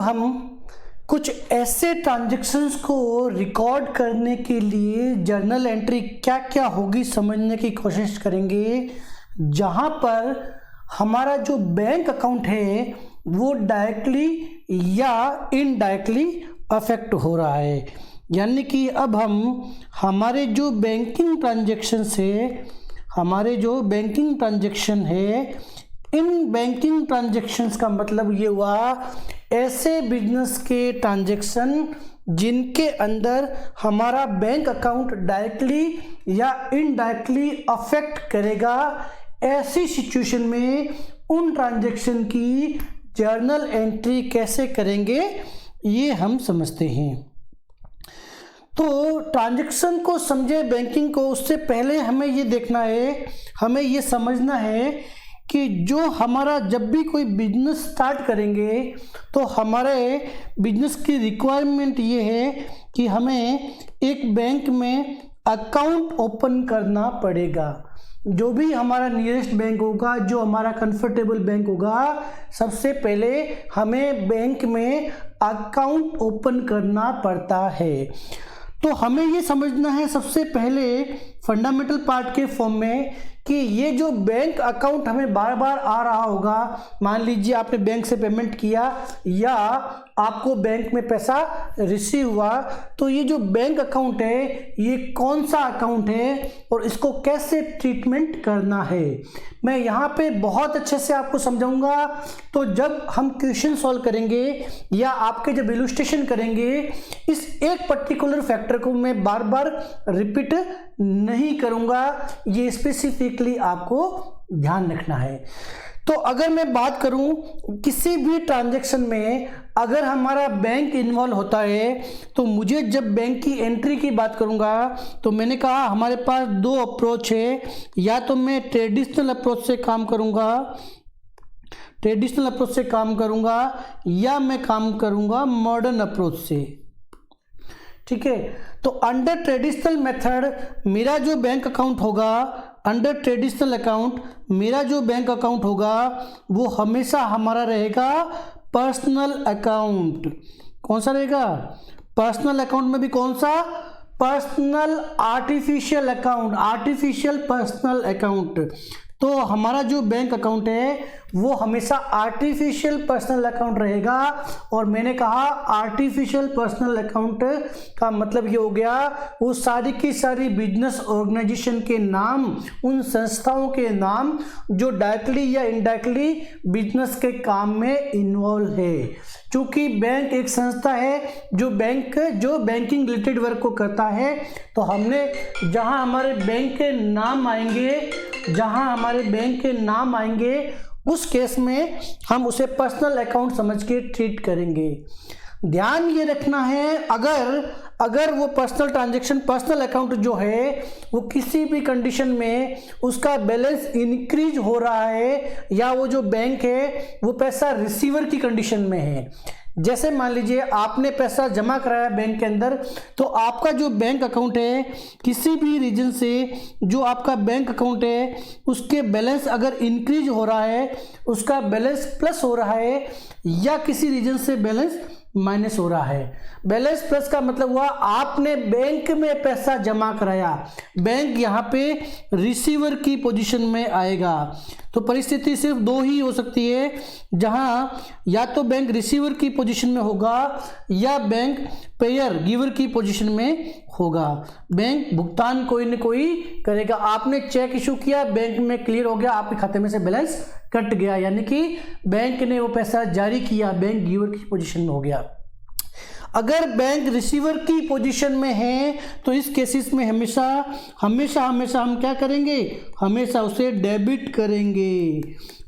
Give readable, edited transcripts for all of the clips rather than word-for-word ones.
हम कुछ ऐसे ट्रांजैक्शंस को रिकॉर्ड करने के लिए जर्नल एंट्री क्या क्या होगी समझने की कोशिश करेंगे, जहां पर हमारा जो बैंक अकाउंट है वो डायरेक्टली या इनडायरेक्टली अफेक्ट हो रहा है। यानी कि अब हम हमारे जो बैंकिंग ट्रांजैक्शन है इन बैंकिंग ट्रांजैक्शंस का मतलब ये हुआ ऐसे बिजनेस के ट्रांजैक्शन जिनके अंदर हमारा बैंक अकाउंट डायरेक्टली या इनडायरेक्टली अफेक्ट करेगा। ऐसी सिचुएशन में उन ट्रांजैक्शन की जर्नल एंट्री कैसे करेंगे ये हम समझते हैं। तो ट्रांजैक्शन को समझे बैंकिंग को, उससे पहले हमें ये देखना है, हमें ये समझना है कि जो हमारा जब भी कोई बिजनेस स्टार्ट करेंगे तो हमारे बिजनेस की रिक्वायरमेंट ये है कि हमें एक बैंक में अकाउंट ओपन करना पड़ेगा। जो भी हमारा नियरेस्ट बैंक होगा, जो हमारा कंफर्टेबल बैंक होगा, सबसे पहले हमें बैंक में अकाउंट ओपन करना पड़ता है। तो हमें ये समझना है सबसे पहले फंडामेंटल पार्ट के फॉर्म में कि ये जो बैंक अकाउंट हमें बार बार आ रहा होगा, मान लीजिए आपने बैंक से पेमेंट किया या आपको बैंक में पैसा रिसीव हुआ, तो ये जो बैंक अकाउंट है ये कौन सा अकाउंट है और इसको कैसे ट्रीटमेंट करना है, मैं यहाँ पे बहुत अच्छे से आपको समझाऊंगा। तो जब हम क्वेश्चन सॉल्व करेंगे या आपके जब इलस्ट्रेशन करेंगे, इस एक पर्टिकुलर फैक्टर को मैं बार बार रिपीट नहीं करूंगा, ये स्पेसिफिकली आपको ध्यान रखना है। तो अगर मैं बात करूं किसी भी ट्रांजैक्शन में अगर हमारा बैंक इन्वॉल्व होता है, तो मुझे जब बैंक की एंट्री की बात करूंगा तो मैंने कहा हमारे पास दो अप्रोच है, या तो मैं ट्रेडिशनल अप्रोच से काम करूंगा या मैं काम करूंगा मॉडर्न अप्रोच से। ठीक है, तो अंडर ट्रेडिशनल मेथड मेरा जो बैंक अकाउंट होगा, अंडर ट्रेडिशनल अकाउंट मेरा जो बैंक अकाउंट होगा वो हमेशा हमारा रहेगा पर्सनल अकाउंट। कौन सा रहेगा? पर्सनल अकाउंट में भी कौन सा? Personal artificial personal account. तो हमारा जो बैंक अकाउंट है वो हमेशा आर्टिफिशियल पर्सनल अकाउंट रहेगा। और मैंने कहा आर्टिफिशियल पर्सनल अकाउंट का मतलब ये हो गया वो सारी की सारी बिजनेस ऑर्गेनाइजेशन के नाम, उन संस्थाओं के नाम जो डायरेक्टली या इनडायरेक्टली बिजनेस के काम में इन्वॉल्व है। क्योंकि बैंक एक संस्था है जो बैंकिंग रिलेटेड वर्क को करता है, तो हमने जहां हमारे बैंक के नाम आएंगे उस केस में हम उसे पर्सनल अकाउंट समझ के ट्रीट करेंगे। ध्यान ये रखना है, अगर वो पर्सनल अकाउंट जो है वो किसी भी कंडीशन में उसका बैलेंस इंक्रीज हो रहा है या वो जो बैंक है वो पैसा रिसीवर की कंडीशन में है, जैसे मान लीजिए आपने पैसा जमा कराया बैंक के अंदर, तो आपका जो बैंक अकाउंट है किसी भी रीजन से जो आपका बैंक अकाउंट है उसके बैलेंस अगर इंक्रीज हो रहा है, उसका बैलेंस प्लस हो रहा है, या किसी रीजन से बैलेंस माइनस हो रहा है। बैलेंस प्लस का मतलब हुआ आपने बैंक में पैसा जमा कराया, बैंक यहाँ पे रिसीवर की पोजीशन में आएगा। तो परिस्थिति सिर्फ दो ही हो सकती है, जहाँ या तो बैंक रिसीवर की पोजीशन में होगा या बैंक पेयर गिवर की पोजीशन में होगा। बैंक भुगतान कोई न कोई करेगा। आपने चेक इशू किया, बैंक में क्लियर हो गया, आपके खाते में से बैलेंस कट गया, यानी कि बैंक ने वो पैसा जारी किया, बैंक गिवर की पोजीशन में हो गया। अगर बैंक रिसीवर की पोजीशन में है तो इस केसेस में हमेशा हम क्या करेंगे? हमेशा उसे डेबिट करेंगे।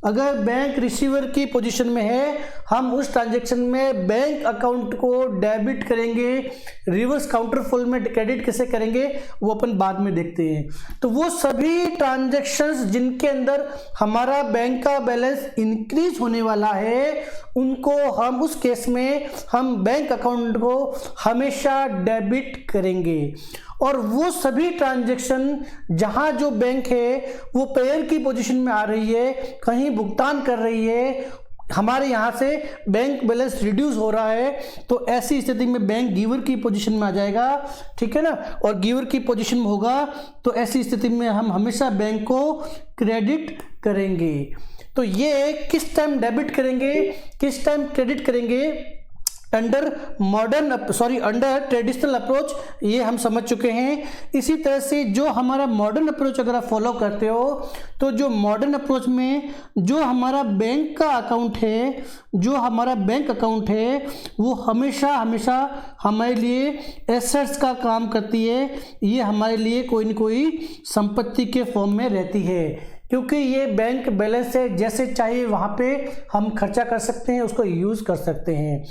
अगर बैंक रिसीवर की पोजीशन में है हम उस ट्रांजैक्शन में बैंक अकाउंट को डेबिट करेंगे। रिवर्स काउंटर फॉल में क्रेडिट कैसे करेंगे वो अपन बाद में देखते हैं। तो वो सभी ट्रांजैक्शंस जिनके अंदर हमारा बैंक का बैलेंस इंक्रीज होने वाला है उनको हम उस केस में हम बैंक अकाउंट को हमेशा डेबिट करेंगे। और वो सभी ट्रांजैक्शन जहां जो बैंक है वो पेयर की पोजीशन में आ रही है, कहीं भुगतान कर रही है, हमारे यहाँ से बैंक बैलेंस रिड्यूस हो रहा है, तो ऐसी स्थिति में बैंक गिवर की पोजीशन में आ जाएगा, ठीक है ना। और गिवर की पोजीशन में होगा तो ऐसी स्थिति में हम हमेशा बैंक को क्रेडिट करेंगे। तो ये किस टाइम डेबिट करेंगे, किस टाइम क्रेडिट करेंगे, अंडर ट्रेडिशनल अप्रोच, ये हम समझ चुके हैं। इसी तरह से जो हमारा मॉडर्न अप्रोच अगर आप फॉलो करते हो, तो जो मॉडर्न अप्रोच में जो हमारा बैंक का अकाउंट है, जो हमारा बैंक अकाउंट है, वो हमेशा हमेशा हमारे लिए एसेट्स का काम करती है। ये हमारे लिए कोई न कोई संपत्ति के फॉर्म में रहती है, क्योंकि ये बैंक बैलेंस है, जैसे चाहिए वहाँ पे हम खर्चा कर सकते हैं, उसको यूज़ कर सकते हैं।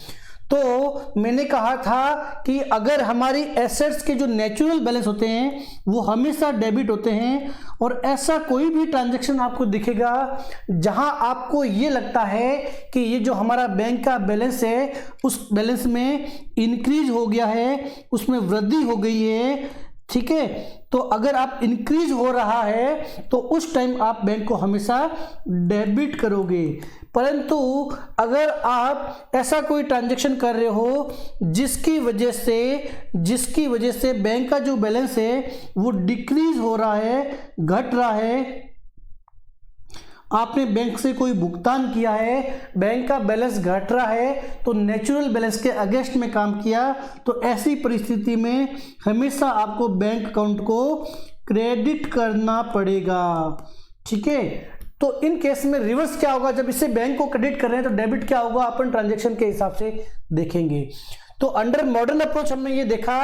तो मैंने कहा था कि अगर हमारी एसेट्स के जो नेचुरल बैलेंस होते हैं वो हमेशा डेबिट होते हैं, और ऐसा कोई भी ट्रांजैक्शन आपको दिखेगा जहां आपको ये लगता है कि ये जो हमारा बैंक का बैलेंस है उस बैलेंस में इंक्रीज हो गया है, उसमें वृद्धि हो गई है, ठीक है, तो अगर आप इंक्रीज हो रहा है तो उस टाइम आप बैंक को हमेशा डेबिट करोगे। परंतु अगर आप ऐसा कोई ट्रांजैक्शन कर रहे हो जिसकी वजह से बैंक का जो बैलेंस है वो डिक्रीज हो रहा है, घट रहा है, आपने बैंक से कोई भुगतान किया है, बैंक का बैलेंस घट रहा है, तो नेचुरल बैलेंस के अगेंस्ट में काम किया, तो ऐसी परिस्थिति में हमेशा आपको बैंक अकाउंट को क्रेडिट करना पड़ेगा, ठीक है। तो इन केस में रिवर्स क्या होगा, जब इसे बैंक को क्रेडिट कर रहे हैं तो डेबिट क्या होगा, अपन ट्रांजैक्शन के हिसाब से देखेंगे। तो अंडर मॉडर्न अप्रोच हमने ये देखा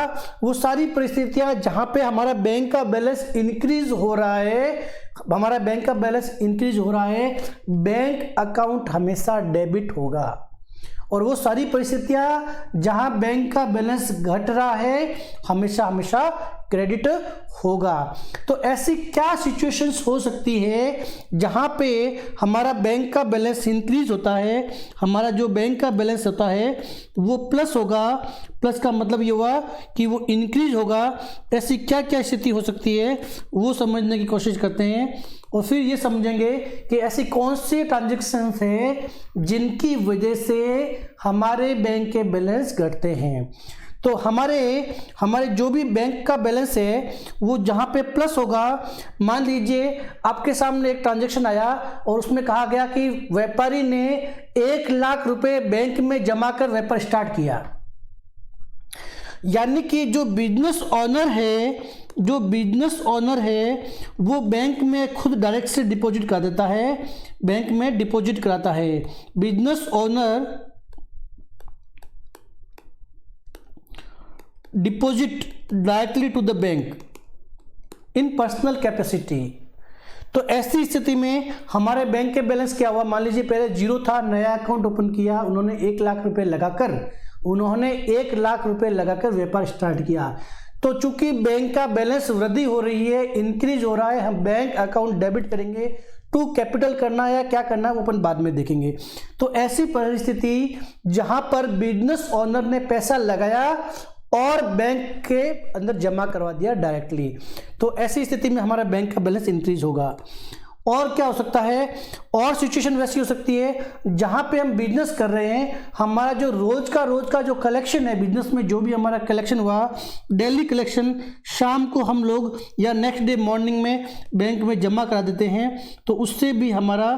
वो सारी परिस्थितियां जहां पे हमारा बैंक का बैलेंस इंक्रीज हो रहा है, बैंक अकाउंट हमेशा डेबिट होगा। और वो सारी परिस्थितियां जहां बैंक का बैलेंस घट रहा है हमेशा हमेशा क्रेडिट होगा। तो ऐसी क्या सिचुएशंस हो सकती है जहां पे हमारा बैंक का बैलेंस इंक्रीज होता है, हमारा जो बैंक का बैलेंस होता है वो प्लस होगा, प्लस का मतलब ये हुआ कि वो इंक्रीज होगा। ऐसी क्या क्या स्थिति हो सकती है वो समझने की कोशिश करते हैं, और फिर ये समझेंगे कि ऐसी कौन सी ट्रांजैक्शंस हैं जिनकी वजह से हमारे बैंक के बैलेंस घटते हैं। तो हमारे जो भी बैंक का बैलेंस है वो जहाँ पे प्लस होगा, मान लीजिए आपके सामने एक ट्रांजैक्शन आया और उसमें कहा गया कि व्यापारी ने 1 लाख रुपए बैंक में जमा कर व्यापार स्टार्ट किया, यानी कि जो बिजनेस ओनर है वो बैंक में खुद डायरेक्ट से डिपॉजिट कर देता है, बैंक में डिपॉजिट कराता है। Business owner deposit directly to the bank in personal capacity. तो ऐसी स्थिति में हमारे बैंक के बैलेंस क्या हुआ, मान लीजिए पहले 0 था, नया अकाउंट ओपन किया, उन्होंने 1 लाख रुपए लगाकर व्यापार स्टार्ट किया। तो चूंकि बैंक का बैलेंस वृद्धि हो रही है, इंक्रीज हो रहा है, हम बैंक अकाउंट डेबिट करेंगे। टू कैपिटल करना है या क्या करना है वो अपन बाद में देखेंगे। तो ऐसी परिस्थिति जहां पर बिजनेस ओनर ने पैसा लगाया और बैंक के अंदर जमा करवा दिया डायरेक्टली, तो ऐसी स्थिति में हमारा बैंक का बैलेंस इंक्रीज होगा। और क्या हो सकता है, और सिचुएशन वैसी हो सकती है जहां पे हम बिजनेस कर रहे हैं, हमारा जो रोज का जो कलेक्शन है, बिजनेस में जो भी हमारा कलेक्शन हुआ, डेली कलेक्शन शाम को हम लोग या नेक्स्ट डे मॉर्निंग में बैंक में जमा करा देते हैं, तो उससे भी हमारा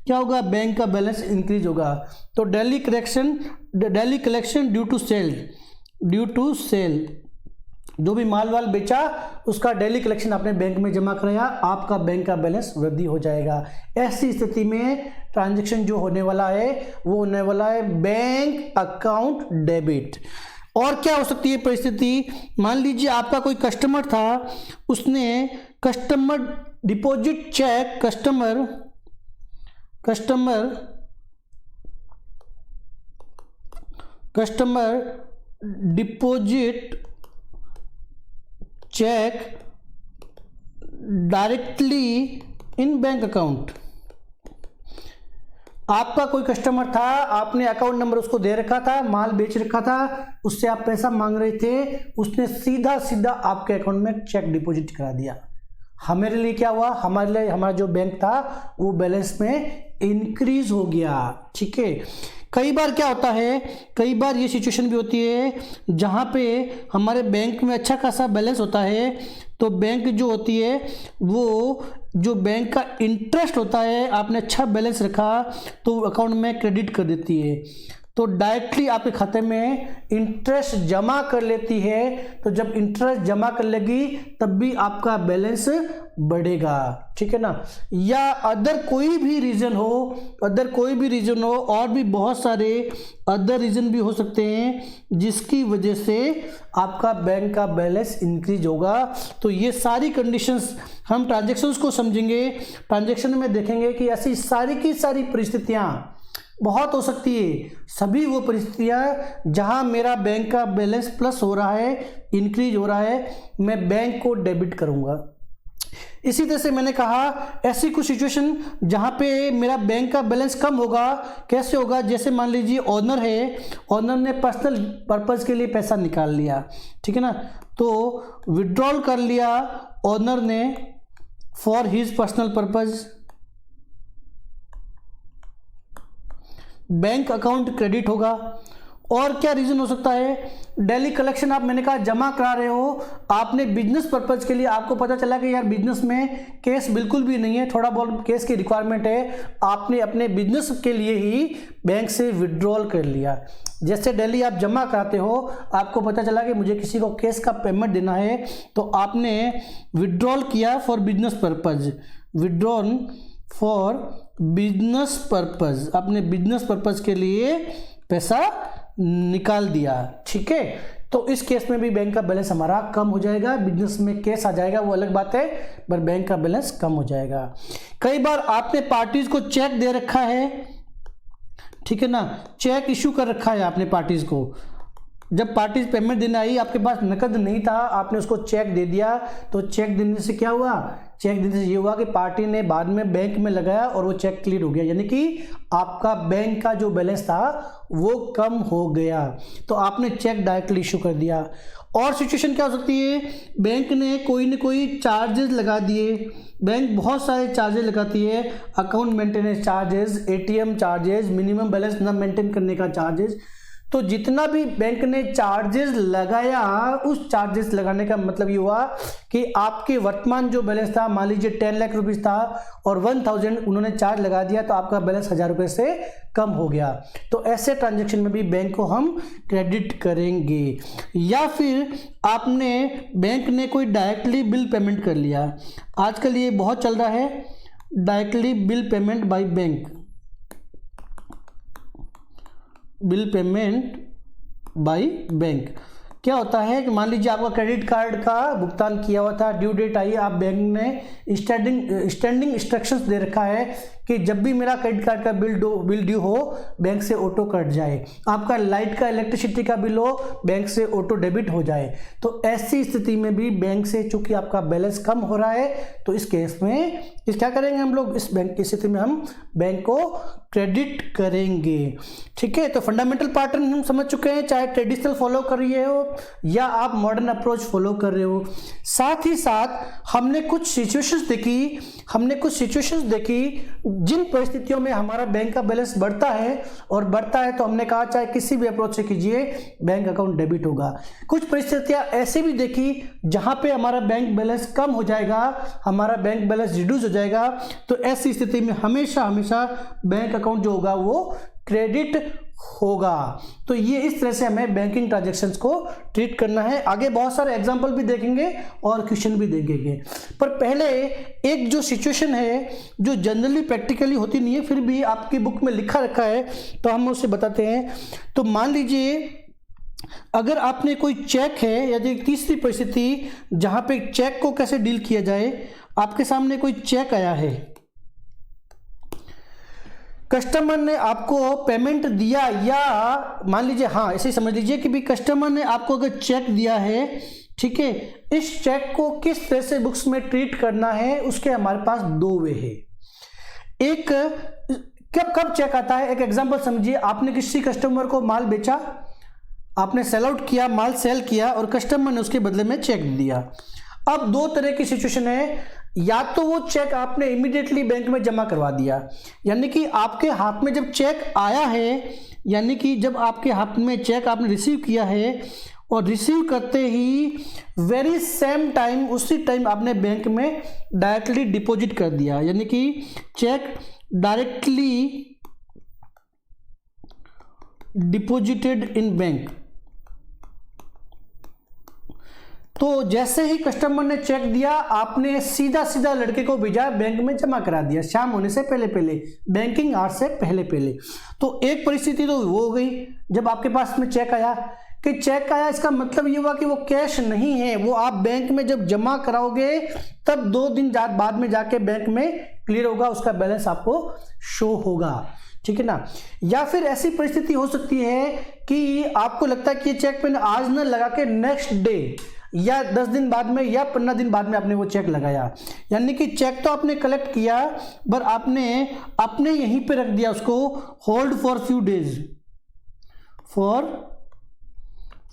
क्या होगा, बैंक का बैलेंस इंक्रीज होगा। तो daily collection due to sale, जो भी माल वाल बेचा उसका डेली कलेक्शन आपने बैंक में जमा कराया, आपका बैंक का बैलेंस वृद्धि हो जाएगा। ऐसी स्थिति में ट्रांजैक्शन जो होने वाला है वो होने वाला है बैंक अकाउंट डेबिट। और क्या हो सकती है परिस्थिति, मान लीजिए आपका कोई कस्टमर था, उसने customer deposit cheque customer deposit cheque directly in bank account. आपका कोई कस्टमर था, आपने अकाउंट नंबर उसको दे रखा था, माल बेच रखा था, उससे आप पैसा मांग रहे थे, उसने सीधा आपके अकाउंट में चेक डिपॉजिट करा दिया। हमारे लिए क्या हुआ, हमारा जो बैंक था वो बैलेंस में इंक्रीज हो गया। ठीक है, कई बार क्या होता है, कई बार ये सिचुएशन भी होती है जहाँ पे हमारे बैंक में अच्छा खासा बैलेंस होता है, तो बैंक जो होती है वो जो बैंक का इंटरेस्ट होता है, आपने अच्छा बैलेंस रखा तो अकाउंट में क्रेडिट कर देती है, तो डायरेक्टली आपके खाते में इंटरेस्ट जमा कर लेती है। तो जब इंटरेस्ट जमा कर लेगी तब भी आपका बैलेंस बढ़ेगा। ठीक है ना, या अदर कोई भी रीज़न हो, और भी बहुत सारे अदर रीज़न भी हो सकते हैं जिसकी वजह से आपका बैंक का बैलेंस इंक्रीज होगा। तो ये सारी कंडीशंस हम ट्रांजैक्शंस को समझेंगे, ट्रांजैक्शन में देखेंगे कि ऐसी सारी की सारी परिस्थितियाँ बहुत हो सकती है, सभी वो परिस्थितियाँ जहाँ मेरा बैंक का बैलेंस प्लस हो रहा है, इंक्रीज हो रहा है, मैं बैंक को डेबिट करूँगा। इसी तरह से मैंने कहा ऐसी कुछ सिचुएशन जहाँ पे मेरा बैंक का बैलेंस कम होगा, कैसे होगा, जैसे मान लीजिए ओनर है, ओनर ने पर्सनल पर्पज़ के लिए पैसा निकाल लिया, ठीक है ना, तो विड्रॉल कर लिया ओनर ने for his personal purpose, bank account credit होगा। और क्या रीज़न हो सकता है, डेली कलेक्शन आप मैंने कहा जमा करा रहे हो, आपने बिजनेस पर्पज़ के लिए, आपको पता चला कि यार बिजनेस में कैश बिल्कुल भी नहीं है, थोड़ा बहुत कैश की रिक्वायरमेंट है, आपने अपने बिजनेस के लिए ही बैंक से विड्रॉल कर लिया। जैसे डेली आप जमा कराते हो, आपको पता चला कि मुझे किसी को कैश का पेमेंट देना है, तो आपने विड्रॉल किया for business purpose, withdrawal for business purpose, अपने बिजनेस पर्पज़ के लिए पैसा निकाल दिया। ठीक है, तो इस केस में भी बैंक का बैलेंस हमारा कम हो जाएगा, बिजनेस में कैश आ जाएगा वो अलग बात है, पर बैंक का बैलेंस कम हो जाएगा। कई बार आपने पार्टीज को चेक दे रखा है, ठीक है ना, चेक इशू कर रखा है आपने पार्टीज को, जब पार्टीज पेमेंट देने आई आपके पास नकद नहीं था, आपने उसको चेक दे दिया, तो चेक देने से क्या हुआ, चेक देने से ये हुआ कि पार्टी ने बाद में बैंक में लगाया और वो चेक क्लियर हो गया, यानी कि आपका बैंक का जो बैलेंस था वो कम हो गया, तो आपने चेक डायरेक्टली इशू कर दिया। और सिचुएशन क्या हो सकती है, बैंक ने कोई न कोई चार्जेस लगा दिए, बैंक बहुत सारे चार्जेस लगाती है, account maintenance charges, ATM charges, minimum balance न मेंटेन करने का चार्जेस, तो जितना भी बैंक ने चार्जेस लगाया, उस चार्जेस लगाने का मतलब ये हुआ कि आपके वर्तमान जो बैलेंस था, मान लीजिए 10 लाख रुपीस था और 1000 उन्होंने चार्ज लगा दिया, तो आपका बैलेंस 1000 रुपये से कम हो गया। तो ऐसे ट्रांजैक्शन में भी बैंक को हम क्रेडिट करेंगे। या फिर आपने, बैंक ने कोई डायरेक्टली बिल पेमेंट कर लिया, आजकल ये बहुत चल रहा है directly bill payment by bank, bill payment by bank. क्या होता है कि मान लीजिए आपका क्रेडिट कार्ड का भुगतान किया हुआ था, ड्यू डेट आई, आप बैंक ने स्टैंडिंग इंस्ट्रक्शंस दे रखा है कि जब भी मेरा क्रेडिट कार्ड का बिल ड्यू हो बैंक से ऑटो कट जाए, आपका लाइट का, इलेक्ट्रिसिटी का बिल हो बैंक से ऑटो डेबिट हो जाए। तो ऐसी स्थिति में भी बैंक से, चूंकि आपका बैलेंस कम हो रहा है, तो इस केस में क्या करेंगे हम लोग, इस बैंक की स्थिति में हम बैंक को क्रेडिट करेंगे। ठीक है, तो फंडामेंटल पैटर्न हम समझ चुके हैं, चाहे ट्रेडिशनल फॉलो कर रहे हो या आप मॉडर्न अप्रोच फॉलो कर रहे हो। साथ ही साथ हमने कुछ सिचुएशंस देखी जिन परिस्थितियों में हमारा बैंक का बैलेंस बढ़ता है तो हमने कहा चाहे किसी भी अप्रोच से कीजिए बैंक अकाउंट डेबिट होगा। कुछ परिस्थितियां ऐसे भी देखी जहां पे हमारा बैंक बैलेंस कम हो जाएगा, हमारा बैंक बैलेंस रिड्यूस हो जाएगा, तो ऐसी स्थिति में हमेशा बैंक अकाउंट जो होगा वो क्रेडिट होगा। तो ये इस तरह से हमें बैंकिंग ट्रांजैक्शंस को ट्रीट करना है। आगे बहुत सारे एग्जांपल भी देखेंगे और क्वेश्चन भी देखेंगे, पर पहले एक जो सिचुएशन है जो जनरली प्रैक्टिकली होती नहीं है, फिर भी आपकी बुक में लिखा रखा है, तो हम उसे बताते हैं। तो मान लीजिए अगर आपने कोई चेक है, यदि तीसरी परिस्थिति जहां पे चेक को कैसे डील किया जाए, आपके सामने कोई चेक आया है, कस्टमर ने आपको पेमेंट दिया, या मान लीजिए, हाँ ऐसे ही समझ लीजिए कि भी कस्टमर ने आपको अगर चेक दिया है, ठीक है, इस चेक को किस तरह से बुक्स में ट्रीट करना है, उसके हमारे पास दो वे है। एक, कब चेक आता है, एक एग्जांपल समझिए, आपने किसी कस्टमर को माल बेचा, आपने सेल आउट किया, माल सेल किया और कस्टमर ने उसके बदले में चेक दिया। अब दो तरह की सिचुएशन है, या तो वो चेक आपने इमीडिएटली बैंक में जमा करवा दिया, यानी कि आपके हाथ में जब चेक आया है, यानी कि जब आपके हाथ में चेक आपने रिसीव किया है और रिसीव करते ही वेरी सेम टाइम, उसी टाइम आपने बैंक में डायरेक्टली डिपॉजिट कर दिया, यानी कि cheque directly deposited in bank. तो जैसे ही कस्टमर ने चेक दिया, आपने सीधा सीधा लड़के को भेजा, बैंक में जमा करा दिया, शाम होने से पहले पहले, बैंकिंग आवर्स से पहले पहले। तो एक परिस्थिति तो वो हो गई जब आपके पास में चेक आया, कि चेक आया इसका मतलब ये हुआ कि वो कैश नहीं है, वो आप बैंक में जब जमा कराओगे तब 2 दिन बाद में जाके बैंक में क्लियर होगा, उसका बैलेंस आपको शो होगा, ठीक है ना। या फिर ऐसी परिस्थिति हो सकती है कि आपको लगता है कि ये चेक मैंने आज न लगा के नेक्स्ट डे या 10 दिन बाद में या 15 दिन बाद में आपने वो चेक लगाया, यानी कि चेक तो आपने कलेक्ट किया पर आपने अपने यहीं पे रख दिया उसको, होल्ड फॉर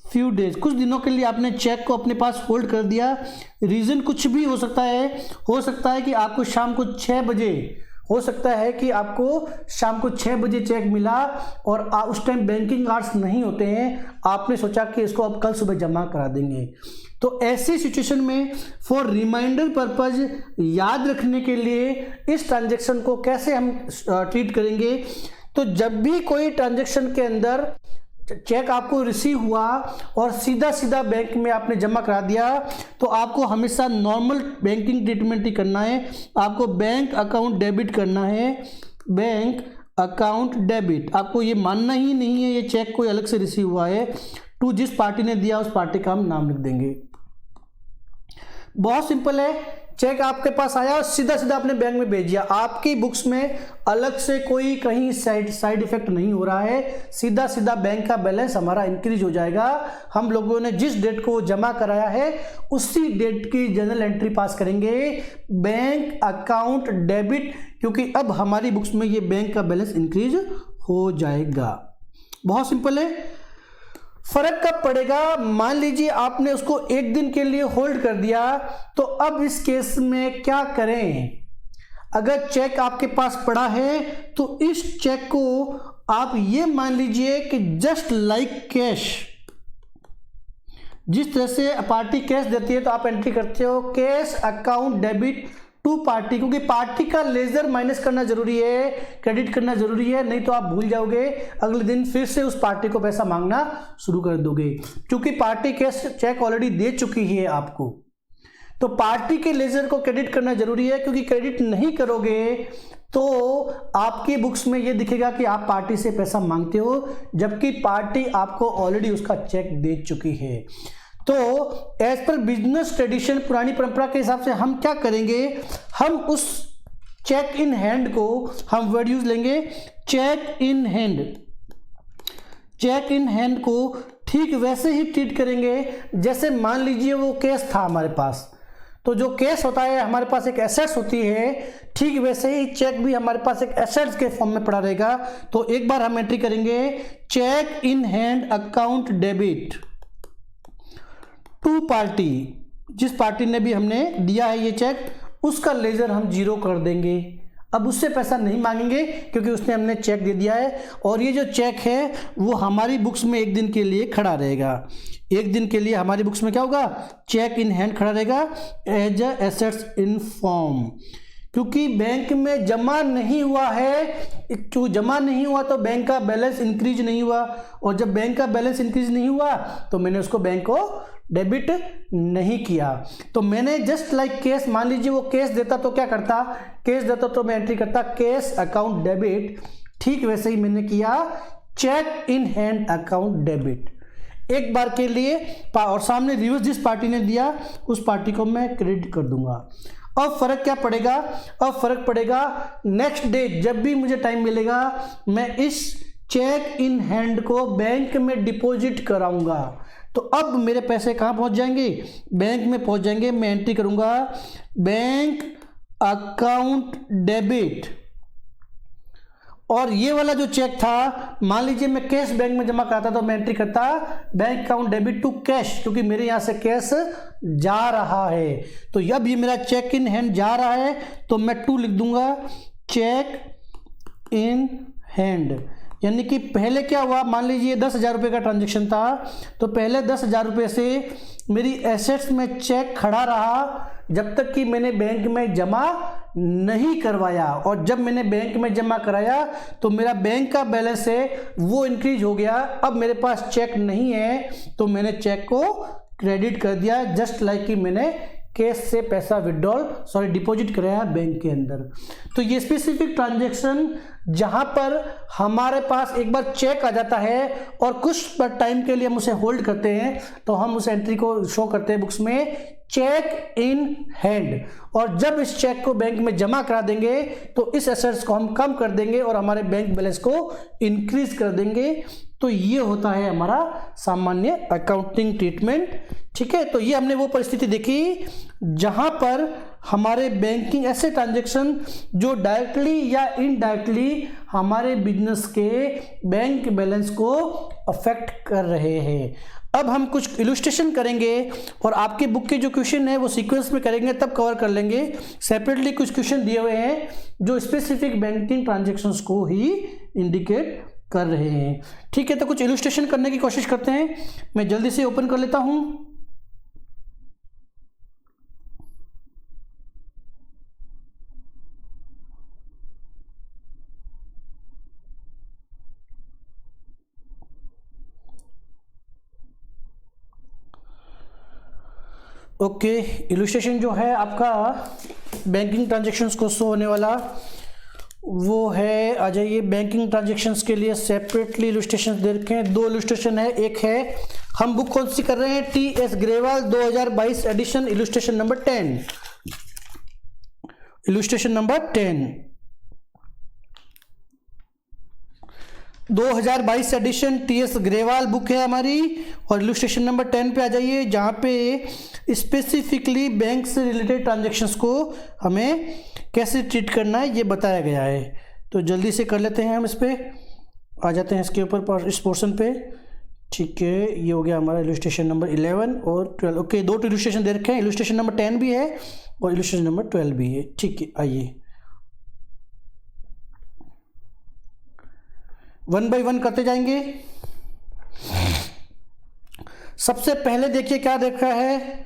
फ्यू डेज, कुछ दिनों के लिए आपने चेक को अपने पास होल्ड कर दिया। रीज़न कुछ भी हो सकता है कि आपको शाम को 6 बजे, हो सकता है कि आपको शाम को 6 बजे चेक मिला और उस टाइम बैंकिंग आवर्स नहीं होते हैं, आपने सोचा कि इसको अब कल सुबह जमा करा देंगे। तो ऐसी सिचुएशन में फॉर रिमाइंडर पर्पज, याद रखने के लिए इस ट्रांजैक्शन को कैसे हम ट्रीट करेंगे, तो जब भी कोई ट्रांजैक्शन के अंदर चेक आपको रिसीव हुआ और सीधा सीधा बैंक में आपने जमा करा दिया, तो आपको हमेशा नॉर्मल बैंकिंग ट्रीटमेंट ही करना है। आपको बैंक अकाउंट डेबिट करना है, बैंक अकाउंट डेबिट। आपको ये मानना ही नहीं है ये चेक कोई अलग से रिसीव हुआ है, टू जिस पार्टी ने दिया उस पार्टी का हम नाम लिख देंगे। बहुत सिंपल है, चेक आपके पास आया और सीधा सीधा आपने बैंक में भेज दिया, आपकी बुक्स में अलग से कोई कहीं साइड इफेक्ट नहीं हो रहा है, सीधा सीधा बैंक का बैलेंस हमारा इंक्रीज हो जाएगा। हम लोगों ने जिस डेट को जमा कराया है उसी डेट की जनरल एंट्री पास करेंगे, बैंक अकाउंट डेबिट, क्योंकि अब हमारी बुक्स में ये बैंक का बैलेंस इंक्रीज हो जाएगा। बहुत सिंपल है। फर्क कब पड़ेगा, मान लीजिए आपने उसको 1 दिन के लिए होल्ड कर दिया, तो अब इस केस में क्या करें। अगर चेक आपके पास पड़ा है तो इस चेक को आप ये मान लीजिए कि जस्ट लाइक कैश, जिस तरह से पार्टी कैश देती है तो आप एंट्री करते हो cash account debit to party, क्योंकि पार्टी का लेजर माइनस करना जरूरी है, क्रेडिट करना जरूरी है, नहीं तो आप भूल जाओगे, अगले दिन फिर से उस पार्टी को पैसा मांगना शुरू कर दोगे, क्योंकि पार्टी कैश चेक ऑलरेडी दे चुकी है आपको। तो पार्टी के लेजर को क्रेडिट करना जरूरी है, क्योंकि क्रेडिट नहीं करोगे तो आपकी बुक्स में ये दिखेगा कि आप पार्टी से पैसा मांगते हो, जबकि पार्टी आपको ऑलरेडी उसका चेक दे चुकी है। तो एज पर बिजनेस ट्रेडिशन, पुरानी परंपरा के हिसाब से हम क्या करेंगे, हम उस चेक इन हैंड को हम वर्ड यूज लेंगे cheque in hand. Cheque in hand को ठीक वैसे ही ट्रीट करेंगे जैसे मान लीजिए वो कैश था हमारे पास, तो जो कैश होता है हमारे पास एक एसेट्स होती है, ठीक वैसे ही चेक भी हमारे पास एक एसेट्स के फॉर्म में पड़ा रहेगा। तो एक बार हम एंट्री करेंगे cheque in hand account debit to party, जिस पार्टी ने भी हमने दिया है ये चेक उसका लेजर हम 0 कर देंगे। अब उससे पैसा नहीं मांगेंगे क्योंकि उसने हमने चेक दे दिया है, और ये जो चेक है वो हमारी बुक्स में 1 दिन के लिए खड़ा रहेगा। 1 दिन के लिए हमारी बुक्स में क्या होगा, चेक इन हैंड खड़ा रहेगा as a assets in form, क्योंकि बैंक में जमा नहीं हुआ है। क्यों जमा नहीं हुआ तो बैंक का बैलेंस इंक्रीज नहीं हुआ, और जब बैंक का बैलेंस इंक्रीज नहीं हुआ तो मैंने उसको बैंक को डेबिट नहीं किया। तो मैंने जस्ट लाइक कैश, मान लीजिए वो कैश देता तो क्या करता, कैश देता तो मैं एंट्री करता कैश अकाउंट डेबिट, ठीक वैसे ही मैंने किया cheque in hand account debit एक बार के लिए, और सामने रिवर्स जिस पार्टी ने दिया उस पार्टी को मैं क्रेडिट कर दूंगा। अब फर्क क्या पड़ेगा, अब फर्क पड़ेगा नेक्स्ट डे जब भी मुझे टाइम मिलेगा मैं इस चेक इन हैंड को बैंक में डिपॉजिट कराऊंगा। तो अब मेरे पैसे कहाँ पहुँच जाएंगे, बैंक में पहुँच जाएंगे। मैं एंट्री करूँगा बैंक अकाउंट डेबिट, और ये वाला जो चेक था, मान लीजिए मैं कैश बैंक में जमा कराता तो मैं एंट्री करता bank account debit to cash, क्योंकि मेरे यहाँ से कैश जा रहा है। तो अब ये मेरा चेक इन हैंड जा रहा है तो मैं टू लिख दूंगा, चेक इन हैंड। यानी कि पहले क्या हुआ, मान लीजिए 10,000 रुपये का ट्रांजेक्शन था, तो पहले 10,000 रुपये से मेरी एसेट्स में चेक खड़ा रहा जब तक कि मैंने बैंक में जमा नहीं करवाया, और जब मैंने बैंक में जमा कराया तो मेरा बैंक का बैलेंस है वो इंक्रीज हो गया। अब मेरे पास चेक नहीं है तो मैंने चेक को क्रेडिट कर दिया, जस्ट लाइक कि मैंने कैश से पैसा डिपॉजिट कराया बैंक के अंदर। तो ये स्पेसिफिक ट्रांजैक्शन जहां पर हमारे पास एक बार चेक आ जाता है और कुछ टाइम के लिए हम उसे होल्ड करते हैं, तो हम उस एंट्री को शो करते हैं बुक्स में चेक इन हैंड, और जब इस चेक को बैंक में जमा करा देंगे तो इस एसेट्स को हम कम कर देंगे और हमारे बैंक बैलेंस को इंक्रीज कर देंगे। तो ये होता है हमारा सामान्य अकाउंटिंग ट्रीटमेंट। ठीक है, तो ये हमने वो परिस्थिति देखी जहां पर हमारे बैंकिंग ऐसे ट्रांजैक्शन जो डायरेक्टली या इनडायरेक्टली हमारे बिजनेस के बैंक बैलेंस को अफेक्ट कर रहे हैं। अब हम कुछ इलस्ट्रेशन करेंगे और आपके बुक के जो क्वेश्चन है वो सीक्वेंस में करेंगे, तब कवर कर लेंगे। सेपरेटली कुछ क्वेश्चन दिए हुए हैं जो स्पेसिफिक बैंकिंग ट्रांजैक्शंस को ही इंडिकेट कर रहे हैं। ठीक है, तो कुछ इलस्ट्रेशन करने की कोशिश करते हैं। मैं जल्दी से ओपन कर लेता हूं। ओके, इलस्ट्रेशन जो है आपका बैंकिंग ट्रांजैक्शंस को शो होने वाला वो है, आ जाइए। बैंकिंग ट्रांजैक्शंस के लिए सेपरेटली इलस्ट्रेशन दे रखे हैं, दो इलस्ट्रेशन है। एक है, हम बुक कौन सी कर रहे हैं, TS. Grewal 2022 edition, illustration number 10, illustration number 10 2022 edition TS. Grewal book है हमारी, और इलस्ट्रेशन नंबर 10 पे आ जाइए, जहाँ पे स्पेसिफिकली बैंक से रिलेटेड ट्रांजैक्शंस को हमें कैसे ट्रीट करना है ये बताया गया है। तो जल्दी से कर लेते हैं, हम इस पर आ जाते हैं, इसके ऊपर इस पोर्शन पे। ठीक है, ये हो गया हमारा इलस्ट्रेशन नंबर 11 और 12। ओके, दो इलस्ट्रेशन दे रखे हैं, इलस्ट्रेशन नंबर 10 भी है और इलस्ट्रेशन नंबर 12 भी है। ठीक है, आइए 1 बाय 1 करते जाएंगे। सबसे पहले देखिए क्या देखा है,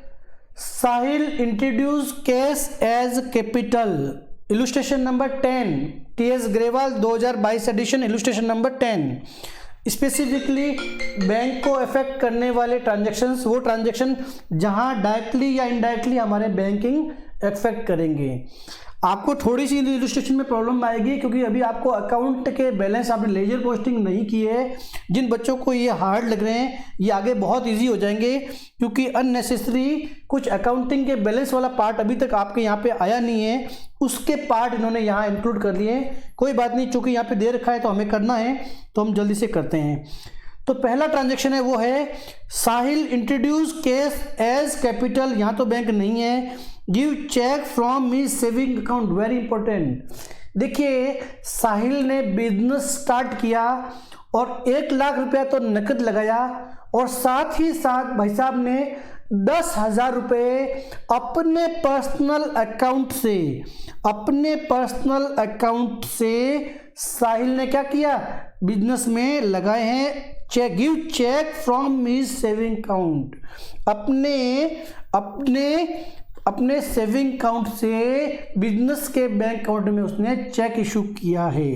Sahil introduce cash as capital, illustration number 10, T S. Grewal 2022 edition, illustration number 10। Specifically bank को अफेक्ट करने वाले ट्रांजैक्शंस, वो ट्रांजैक्शन जहां डायरेक्टली या इनडायरेक्टली हमारे बैंकिंग अफेक्ट करेंगे। आपको थोड़ी सी इलस्ट्रेशन में प्रॉब्लम आएगी क्योंकि अभी आपको अकाउंट के बैलेंस आपने लेजर पोस्टिंग नहीं की है। जिन बच्चों को ये हार्ड लग रहे हैं ये आगे बहुत इजी हो जाएंगे, क्योंकि अननेसेसरी कुछ अकाउंटिंग के बैलेंस वाला पार्ट अभी तक आपके यहाँ पे आया नहीं है, उसके पार्ट इन्होंने यहाँ इंक्लूड कर लिए। कोई बात नहीं, चूँकि यहाँ पे दे रखा है तो हमें करना है, तो हम जल्दी से करते हैं। तो पहला ट्रांजैक्शन है वो है Sahil introduce cash as capital, यहाँ तो बैंक नहीं है। Give cheque from me saving account, very important. देखिए, साहिल ने बिजनेस स्टार्ट किया और 1 लाख रुपया तो नकद लगाया, और साथ ही साथ भाई साहब ने 10,000 रुपये अपने पर्सनल अकाउंट से साहिल ने क्या किया, बिजनेस में लगाए हैं। Cheque, give cheque from me saving account, अपने सेविंग अकाउंट से बिजनेस के बैंक अकाउंट में उसने चेक इशू किया है।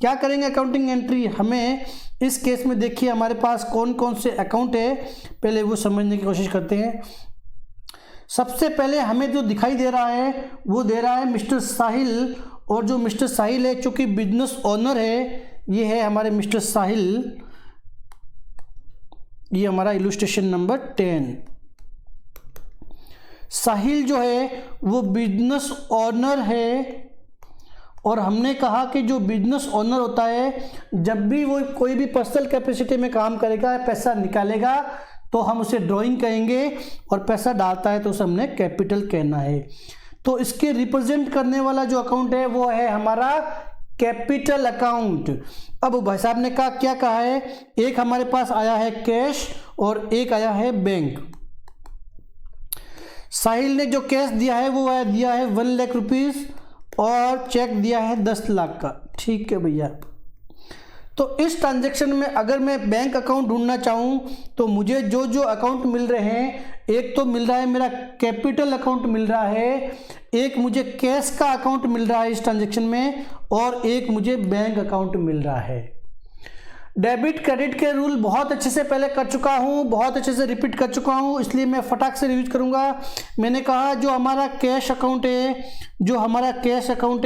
क्या करेंगे अकाउंटिंग एंट्री, हमें इस केस में देखिए हमारे पास कौन कौन से अकाउंट है, पहले वो समझने की कोशिश करते हैं। सबसे पहले हमें जो दिखाई दे रहा है वो दे रहा है मिस्टर साहिल, और जो मिस्टर साहिल है चूँकि बिजनेस ओनर है, ये है हमारे मिस्टर साहिल, ये हमारा इलस्ट्रेशन नंबर 10। साहिल जो है वो बिजनेस ओनर है, और हमने कहा कि जो बिजनेस ओनर होता है जब भी वो कोई भी पर्सनल कैपेसिटी में काम करेगा, पैसा निकालेगा तो हम उसे ड्राइंग कहेंगे, और पैसा डालता है तो उसे हमने कैपिटल कहना है। तो इसके रिप्रेजेंट करने वाला जो अकाउंट है वो है हमारा कैपिटल अकाउंट। अब भाई साहब ने क्या कहा है, एक हमारे पास आया है कैश और एक आया है बैंक। साहिल ने जो कैश दिया है वो दिया है 1 लाख रुपीस और चेक दिया है 10 लाख का। ठीक है भैया, तो इस ट्रांजैक्शन में अगर मैं बैंक अकाउंट ढूंढना चाहूँ तो मुझे जो जो अकाउंट मिल रहे हैं, एक तो मिल रहा है मेरा कैपिटल अकाउंट मिल रहा है, एक मुझे कैश का अकाउंट मिल रहा है इस ट्रांजैक्शन में, और एक मुझे बैंक अकाउंट मिल रहा है। डेबिट क्रेडिट के रूल बहुत अच्छे से पहले कर चुका हूँ, बहुत अच्छे से रिपीट कर चुका हूँ, इसलिए मैं फटाक से रिव्यू करूँगा। मैंने कहा जो हमारा कैश अकाउंट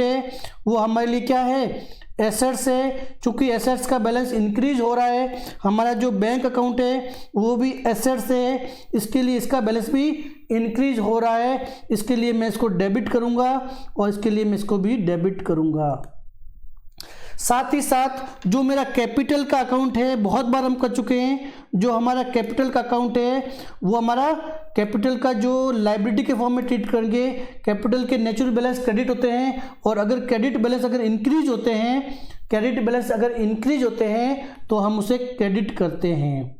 है, वो हमारे लिए क्या है, एसेट्स है। चूँकि एसेट्स का बैलेंस इंक्रीज हो रहा है, हमारा जो बैंक अकाउंट है वो भी एसेट्स है, इसके लिए इसका बैलेंस भी इंक्रीज हो रहा है, इसके लिए मैं इसको डेबिट करूँगा और इसके लिए मैं इसको भी डेबिट करूँगा। साथ ही साथ जो मेरा कैपिटल का अकाउंट है, बहुत बार हम कर चुके हैं, जो हमारा कैपिटल का अकाउंट है वो हमारा कैपिटल का जो लायबिलिटी के फॉर्म में ट्रीट करेंगे। कैपिटल के नेचुरल बैलेंस क्रेडिट होते हैं, और अगर क्रेडिट बैलेंस अगर इंक्रीज होते हैं तो हम उसे क्रेडिट करते हैं।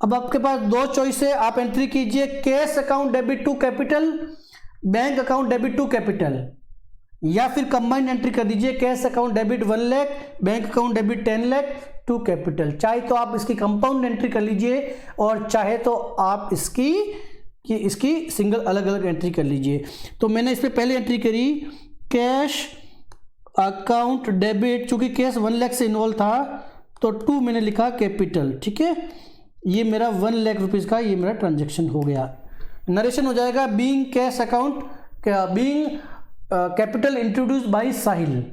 अब आपके पास दो चॉइस है, आप एंट्री कीजिए cash account debit to capital, bank account debit to capital, या फिर कंबाइंड एंट्री कर दीजिए cash account debit 1 lakh, bank account debit 10 lakh to capital. चाहे तो आप इसकी कंपाउंड एंट्री कर लीजिए और चाहे तो आप इसकी सिंगल अलग अलग एंट्री कर लीजिए। तो मैंने इस पर पहले एंट्री करी कैश अकाउंट डेबिट, चूंकि कैश 1 लाख से इन्वॉल्व था तो 2 मैंने लिखा कैपिटल। ठीक है, ये मेरा 1 लाख रुपीज़ का ये मेरा ट्रांजेक्शन हो गया। नरेशन हो जाएगा being cash account being capital introduce by Sahil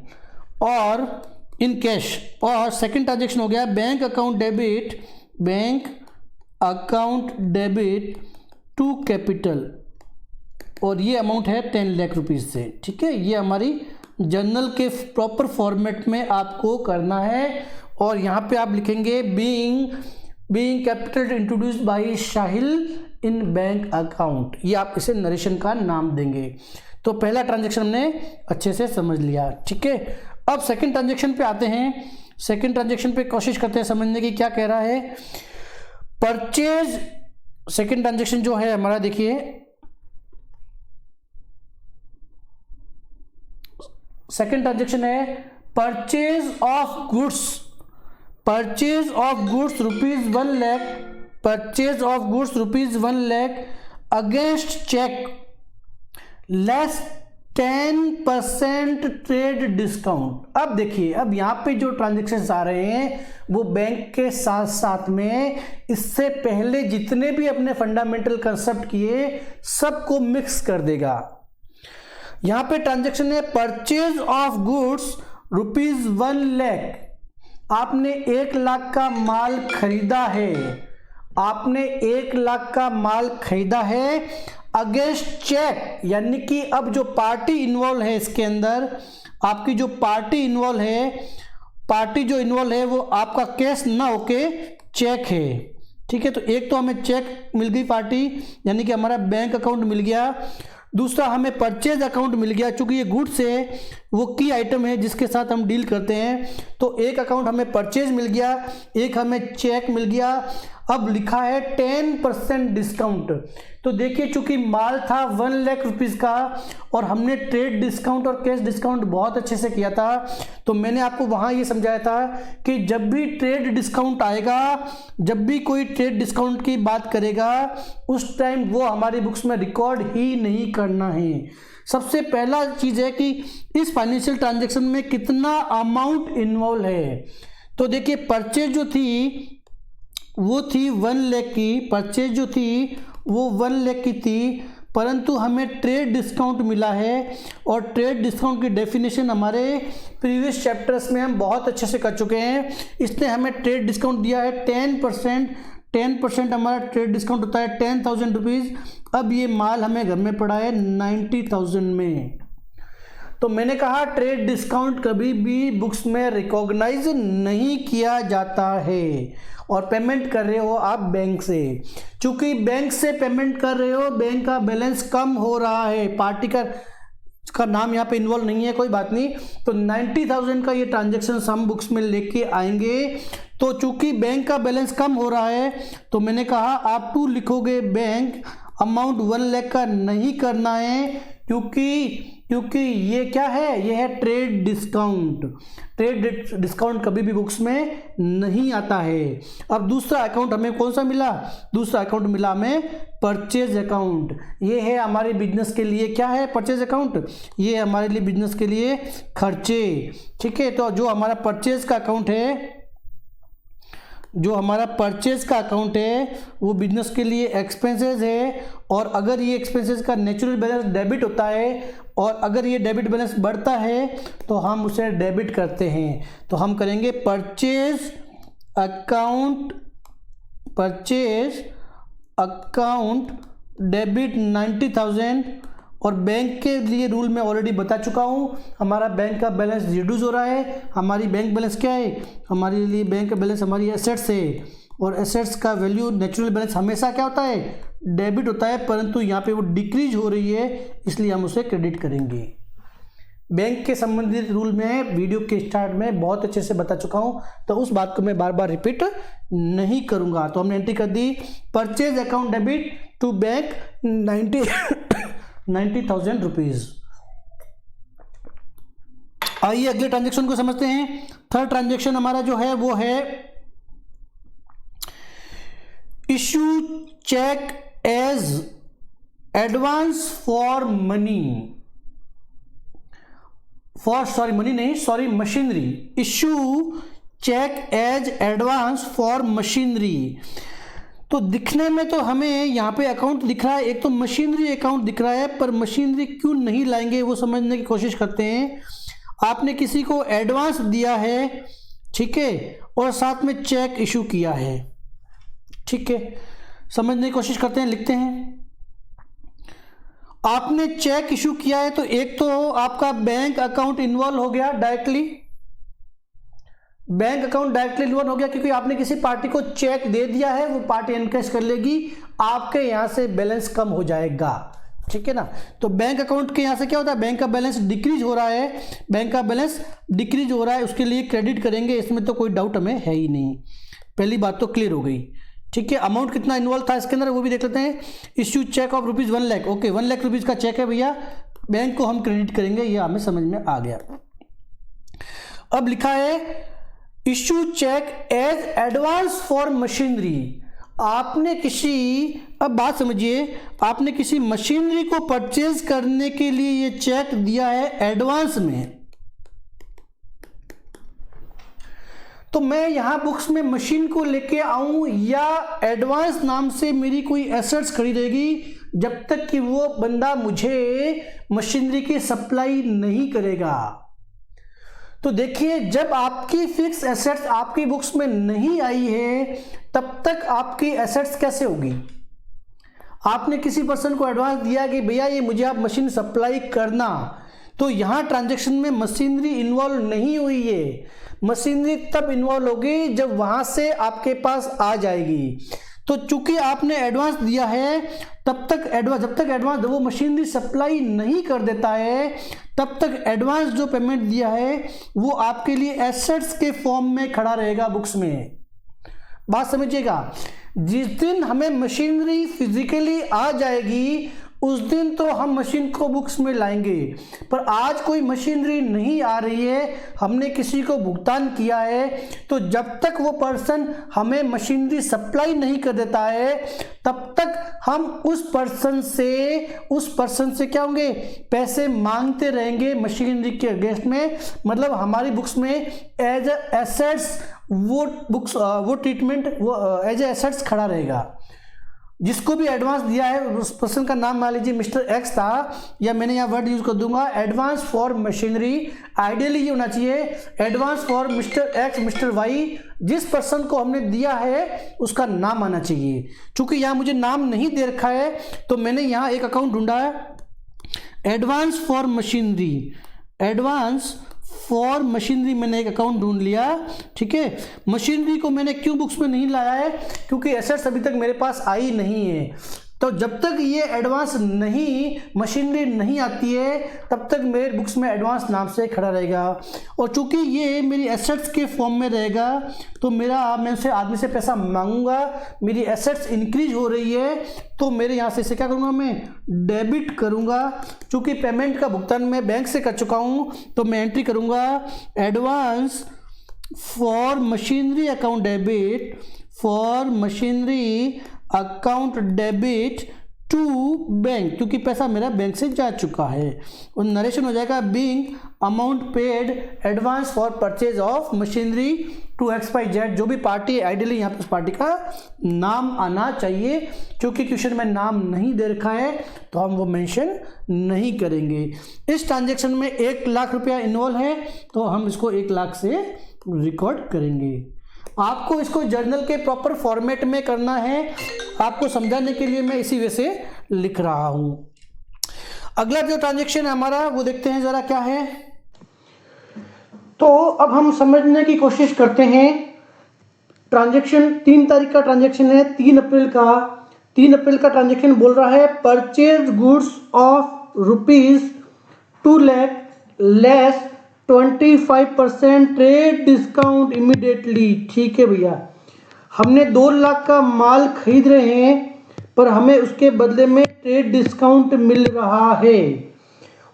और इन कैश। और सेकंड ट्रांजेक्शन हो गया bank account debit to capital, और ये अमाउंट है 10 लाख रुपीज़ से। ठीक है, ये हमारी जर्नल के प्रॉपर फॉर्मेट में आपको करना है, और यहाँ पे आप लिखेंगे being capital introduced by Sahil in bank account, ये आप इसे नरेशन का नाम देंगे। तो पहला ट्रांजैक्शन हमने अच्छे से समझ लिया। ठीक है, अब सेकंड ट्रांजैक्शन पे आते हैं। सेकंड ट्रांजैक्शन पे कोशिश करते हैं समझने की क्या कह रहा है। परचेज सेकंड ट्रांजैक्शन जो है हमारा, देखिए सेकंड ट्रांजैक्शन है purchase of goods rupees 1 lakh, purchase of goods rupees 1 lakh against cheque less 10% trade discount. अब देखिए, अब यहाँ पे जो ट्रांजेक्शन्स आ रहे हैं वो बैंक के साथ साथ में इससे पहले जितने भी अपने फंडामेंटल कंसेप्ट किए सबको मिक्स कर देगा। यहाँ पे ट्रांजेक्शन है purchase of goods rupees 1 lakh, आपने 1 लाख का माल खरीदा है, अगेंस्ट चेक, यानी कि अब जो पार्टी इन्वॉल्व है इसके अंदर, आपकी जो पार्टी जो इन्वॉल्व है वो आपका कैश ना होके चेक है। ठीक है, तो एक तो हमें चेक मिल गई पार्टी, यानी कि हमारा बैंक अकाउंट मिल गया। दूसरा हमें परचेज अकाउंट मिल गया, चूंकि ये गुड्स है, वो की आइटम है जिसके साथ हम डील करते हैं। तो एक अकाउंट हमें परचेज मिल गया, एक हमें चेक मिल गया। अब लिखा है 10% डिस्काउंट। तो देखिए, चूंकि माल था 1 लाख रुपीज़ का और हमने ट्रेड डिस्काउंट और कैश डिस्काउंट बहुत अच्छे से किया था, तो मैंने आपको वहाँ ये समझाया था कि जब भी ट्रेड डिस्काउंट आएगा, जब भी कोई ट्रेड डिस्काउंट की बात करेगा, उस टाइम वो हमारी बुक्स में रिकॉर्ड ही नहीं करना है। सबसे पहला चीज़ है कि इस फाइनेंशियल ट्रांजैक्शन में कितना अमाउंट इन्वॉल्व है। तो देखिए, परचेज जो थी वो थी 1 लाख की, परचेज जो थी वो 1 लाख की थी, परंतु हमें ट्रेड डिस्काउंट मिला है, और ट्रेड डिस्काउंट की डेफिनेशन हमारे प्रीवियस चैप्टर्स में हम बहुत अच्छे से कर चुके हैं। इसने हमें ट्रेड डिस्काउंट दिया है 10%। हमारा ट्रेड डिस्काउंट होता है 10,000 रुपीज़। अब ये माल हमें घर में पड़ा है 90,000 में। तो मैंने कहा ट्रेड डिस्काउंट कभी भी बुक्स में रिकॉग्नाइज नहीं किया जाता है, और पेमेंट कर रहे हो आप बैंक से। चूंकि बैंक से पेमेंट कर रहे हो, बैंक का बैलेंस कम हो रहा है, पार्टी का का नाम यहाँ पे इन्वॉल्व नहीं है, कोई बात नहीं। तो 90,000 का ये ट्रांजेक्शन हम बुक्स में लेके आएंगे। तो चूंकि बैंक का बैलेंस कम हो रहा है तो मैंने कहा आप टू लिखोगे बैंक अमाउंट 1 लाख का नहीं करना है, क्योंकि ये क्या है, ये है ट्रेड डिस्काउंट। ट्रेड डिस्काउंट कभी भी बुक्स में नहीं आता है। अब दूसरा अकाउंट हमें कौन सा मिला, दूसरा अकाउंट मिला हमें परचेज अकाउंट। ये है हमारे बिजनेस के लिए क्या है, परचेज अकाउंट, ये हमारे लिए बिजनेस के लिए खर्चे। ठीक है, तो जो हमारा परचेज का अकाउंट है, जो हमारा परचेज का अकाउंट है वो बिजनेस के लिए एक्सपेंसेस है। और अगर ये एक्सपेंसेस का नेचुरल बैलेंस डेबिट होता है और अगर ये डेबिट बैलेंस बढ़ता है तो हम उसे डेबिट करते हैं। तो हम करेंगे परचेज अकाउंट डेबिट 90,000। और बैंक के लिए रूल मैं ऑलरेडी बता चुका हूँ, हमारा बैंक का बैलेंस रिड्यूस हो रहा है। हमारी बैंक बैलेंस क्या है, हमारे लिए बैंक का बैलेंस हमारी एसेट्स है और एसेट्स का वैल्यू नेचुरल बैलेंस हमेशा क्या होता है, डेबिट होता है, परंतु यहाँ पे वो डिक्रीज हो रही है इसलिए हम उसे क्रेडिट करेंगे। बैंक के संबंधित रूल में वीडियो के स्टार्ट में बहुत अच्छे से बता चुका हूँ, तो उस बात को मैं बार बार रिपीट नहीं करूँगा। तो हमने एंट्री कर दी purchase account debit to bank 90,000 rupees. आइए अगले ट्रांजेक्शन को समझते हैं। थर्ड ट्रांजेक्शन हमारा जो है वो है issue cheque as advance for machinery. Issue cheque as advance for machinery. तो दिखने में तो हमें यहाँ पे अकाउंट दिख रहा है, एक तो मशीनरी अकाउंट दिख रहा है, पर मशीनरी क्यों नहीं लाएंगे वो समझने की कोशिश करते हैं। आपने किसी को एडवांस दिया है, ठीक है, और साथ में चेक इशू किया है, ठीक है, समझने की कोशिश करते हैं, लिखते हैं। आपने चेक इशू किया है तो एक तो आपका बैंक अकाउंट इन्वॉल्व हो गया directly, bank account directly involve हो गया क्योंकि आपने किसी पार्टी को चेक दे दिया है, वो पार्टी एनकैश कर लेगी, आपके यहां से बैलेंस कम हो जाएगा, ठीक है ना। तो बैंक अकाउंट के यहां से क्या होता है, बैंक का बैलेंस डिक्रीज हो रहा है, बैंक का बैलेंस डिक्रीज हो रहा है, उसके लिए क्रेडिट करेंगे, इसमें तो कोई डाउट हमें है ही नहीं। पहली बात तो क्लियर हो गई, ठीक है। अमाउंट कितना इन्वॉल्व था इसके अंदर वो भी देख लेते हैं। Issue cheque of rupees 1 lakh, okay 1 lakh rupees का चेक है भैया, बैंक को हम क्रेडिट करेंगे, ये हमें समझ में आ गया। अब लिखा है issue cheque as advance for machinery. आपने किसी, अब बात समझिए, आपने किसी मशीनरी को परचेज करने के लिए ये चेक दिया है एडवांस में। तो मैं यहां बुक्स में मशीन को लेके आऊं या एडवांस नाम से मेरी कोई एसेट्स खरीदेगी, जब तक कि वो बंदा मुझे मशीनरी की सप्लाई नहीं करेगा। तो देखिए, जब आपकी फिक्स एसेट्स आपकी बुक्स में नहीं आई है तब तक आपकी एसेट्स कैसे होगी। आपने किसी पर्सन को एडवांस दिया कि भैया ये मुझे आप मशीन सप्लाई करना, तो यहां ट्रांजैक्शन में मशीनरी इन्वॉल्व नहीं हुई है। मशीनरी तब इन्वॉल्व होगी जब वहां से आपके पास आ जाएगी। तो चूंकि आपने एडवांस दिया है तब तक एडवांस, जब तक एडवांस वो मशीनरी सप्लाई नहीं कर देता है तब तक एडवांस जो पेमेंट दिया है वो आपके लिए एसेट्स के फॉर्म में खड़ा रहेगा बुक्स में। बात समझिएगा, जिस दिन हमें मशीनरी फिजिकली आ जाएगी उस दिन तो हम मशीन को बुक्स में लाएंगे, पर आज कोई मशीनरी नहीं आ रही है, हमने किसी को भुगतान किया है, तो जब तक वो पर्सन हमें मशीनरी सप्लाई नहीं कर देता है तब तक हम उस पर्सन से क्या होंगे, पैसे मांगते रहेंगे मशीनरी के अगेंस्ट में। मतलब हमारी बुक्स में एज एसेट्स वो ट्रीटमेंट एज एसेट्स खड़ा रहेगा। जिसको भी एडवांस दिया है उस पर्सन का नाम मान लीजिए मिस्टर एक्स था, या मैंने यहाँ वर्ड यूज कर दूंगा एडवांस फॉर मशीनरी। आइडियली ये होना चाहिए advance for mister X mister Y. जिस पर्सन को हमने दिया है उसका नाम आना चाहिए। चूंकि यहाँ मुझे नाम नहीं दे रखा है तो मैंने यहाँ एक अकाउंट ढूंढा है advance for machinery. Advance for machinery मैंने एक अकाउंट ढूंढ लिया, ठीक है। मशीनरी को मैंने क्यों बुक्स में नहीं लाया है, क्योंकि एसेट्स अभी तक मेरे पास आई नहीं है। तो जब तक ये एडवांस नहीं मशीनरी नहीं आती है तब तक मेरे बुक्स में एडवांस नाम से खड़ा रहेगा। और चूंकि ये मेरी एसेट्स के फॉर्म में रहेगा तो मैं उसे आदमी से पैसा मांगूंगा, मेरी एसेट्स इंक्रीज हो रही है तो मेरे यहाँ से इसे क्या करूँगा, मैं डेबिट करूँगा। चूँकि पेमेंट का भुगतान मैं बैंक से कर चुका हूँ तो मैं एंट्री करूँगा advance for machinery account debit, for machinery account debit to bank, क्योंकि पैसा मेरा बैंक से जा चुका है। और नरेशन हो जाएगा being amount paid advance for purchase of machinery to XYZ, जो भी पार्टी आइडियली यहाँ पर उस पार्टी का नाम आना चाहिए। क्योंकि क्वेश्चन में नाम नहीं दे रखा है तो हम वो मेंशन नहीं करेंगे। इस ट्रांजैक्शन में 1 लाख रुपया इन्वॉल्व है तो हम इसको 1 लाख से रिकॉर्ड करेंगे। आपको इसको जर्नल के प्रॉपर फॉर्मेट में करना है, आपको समझाने के लिए मैं इसी वे से लिख रहा हूं। अगला जो ट्रांजैक्शन है हमारा वो देखते हैं जरा क्या है। तो अब हम समझने की कोशिश करते हैं। ट्रांजैक्शन 3 तारीख का ट्रांजैक्शन है, 3 अप्रैल का। 3 अप्रैल का ट्रांजैक्शन बोल रहा है purchase goods of ₹2 lakh less 25% trade discount immediately. ठीक है भैया, हमने 2 लाख का माल खरीद रहे हैं पर हमें उसके बदले में ट्रेड डिस्काउंट मिल रहा है।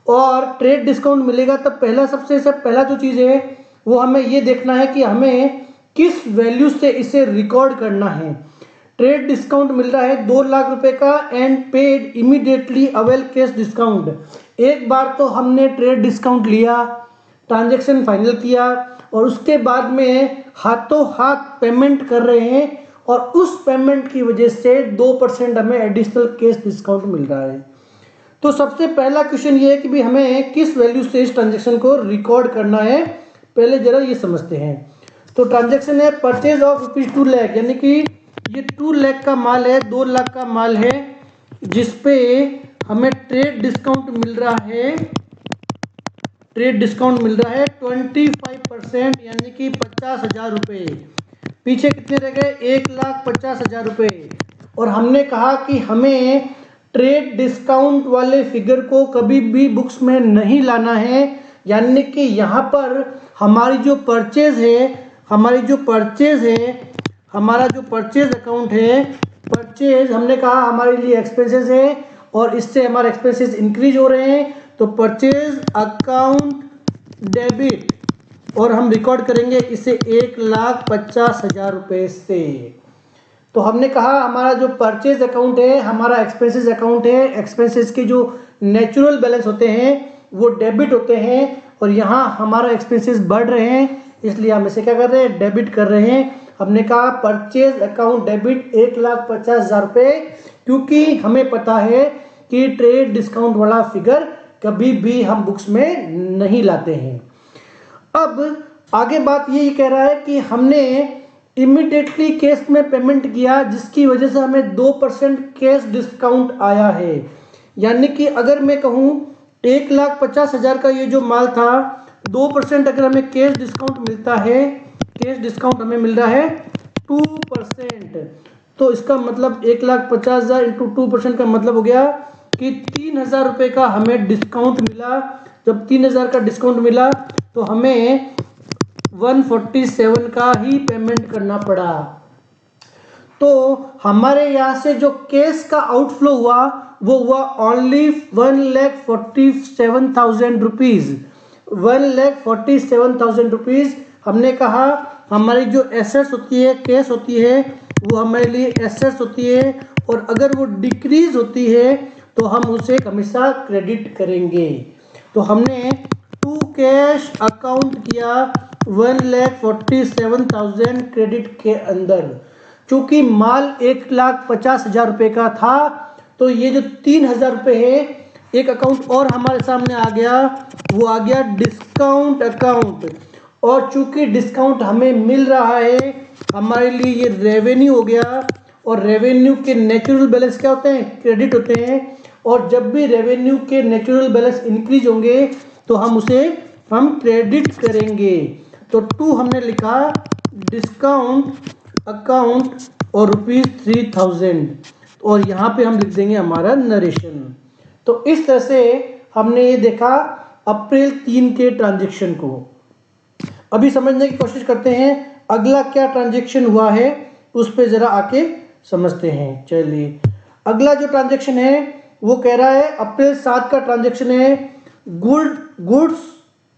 और ट्रेड डिस्काउंट मिलेगा तब सबसे पहला जो चीज़ है वो हमें ये देखना है कि हमें किस वैल्यू से इसे रिकॉर्ड करना है। ट्रेड डिस्काउंट मिल रहा है 2 लाख रुपए का and paid immediately avail cash discount. एक बार तो हमने ट्रेड डिस्काउंट लिया, ट्रांजैक्शन फाइनल किया और उसके बाद में हाथों हाथ पेमेंट कर रहे हैं और उस पेमेंट की वजह से 2% हमें एडिशनल कैश डिस्काउंट मिल रहा है। तो सबसे पहला क्वेश्चन ये है कि भी हमें किस वैल्यू से इस ट्रांजैक्शन को रिकॉर्ड करना है, पहले जरा ये समझते हैं। तो ट्रांजैक्शन है परचेज ऑफ ₹2 लाख, यानी कि ये 2 लाख का माल है, 2 लाख का माल है जिसपे हमें ट्रेड डिस्काउंट मिल रहा है। ट्रेड डिस्काउंट मिल रहा है 25%, यानी कि 50,000 रुपये। पीछे कितने रह गए, 1,50,000 रुपये। और हमने कहा कि हमें ट्रेड डिस्काउंट वाले फिगर को कभी भी बुक्स में नहीं लाना है, यानी कि यहाँ पर हमारी जो परचेज है, हमारा जो परचेज अकाउंट है, परचेज हमने कहा हमारे लिए एक्सपेंसेस है और इससे हमारे एक्सपेंसेस इंक्रीज हो रहे हैं तो परचेज अकाउंट डेबिट, और हम रिकॉर्ड करेंगे इसे 1,50,000 रुपये से। तो हमने कहा हमारा जो परचेज अकाउंट है हमारा एक्सपेंसेस अकाउंट है। एक्सपेंसेस के जो नेचुरल बैलेंस होते हैं वो डेबिट होते हैं और यहाँ हमारा एक्सपेंसेस बढ़ रहे हैं, इसलिए हम इसे क्या कर रहे हैं, डेबिट कर रहे हैं। हमने कहा परचेज अकाउंट डेबिट 1,50,000 रुपये, क्योंकि हमें पता है कि ट्रेड डिस्काउंट वाला फिगर कभी भी हम बुक्स में नहीं लाते हैं। अब आगे बात यही कह रहा है कि हमने इमीडिएटली कैश में पेमेंट किया जिसकी वजह से हमें 2% कैश डिस्काउंट आया है। यानी कि अगर मैं कहूँ 1,50,000 का ये जो माल था, 2% अगर हमें कैश डिस्काउंट मिलता है, कैश डिस्काउंट हमें मिल रहा है 2%, तो इसका मतलब 1,50,000 इंटू 2% का मतलब हो गया कि 3,000 रुपये का हमें डिस्काउंट मिला। जब 3,000 का डिस्काउंट मिला तो हमें 147 का ही पेमेंट करना पड़ा। तो हमारे यहाँ से जो कैश का आउटफ्लो हुआ वो हुआ ओनली 1,47,000 रुपीज़। 1,47,000 रुपीज़। हमने कहा हमारी जो एसेट्स होती है, कैश होती है, वो हमारे लिए एसेट्स होती है और अगर वो डिक्रीज होती है तो हम उसे हमेशा क्रेडिट करेंगे। तो हमने टू कैश अकाउंट किया 1,47,000 क्रेडिट के अंदर। चूँकि माल 1,50,000 रुपये का था तो ये जो 3,000 रुपये है एक अकाउंट और हमारे सामने आ गया, वो आ गया डिस्काउंट अकाउंट। और चूँकि डिस्काउंट हमें मिल रहा है हमारे लिए ये रेवेन्यू हो गया और रेवेन्यू के नेचुरल बैलेंस क्या होते हैं, क्रेडिट होते हैं। और जब भी रेवेन्यू के नेचुरल बैलेंस इंक्रीज होंगे तो हम क्रेडिट करेंगे। तो 2 हमने लिखा डिस्काउंट अकाउंट और ₹3,000। और यहाँ पे हम लिख देंगे हमारा नरेशन। तो इस तरह से हमने ये देखा अप्रैल 3 के ट्रांजेक्शन को। अभी समझने की कोशिश करते हैं अगला क्या ट्रांजेक्शन हुआ है, उस पे ज़रा आके समझते हैं। चलिए, अगला जो ट्रांजेक्शन है वो कह रहा है अप्रैल 7 का ट्रांजेक्शन है, goods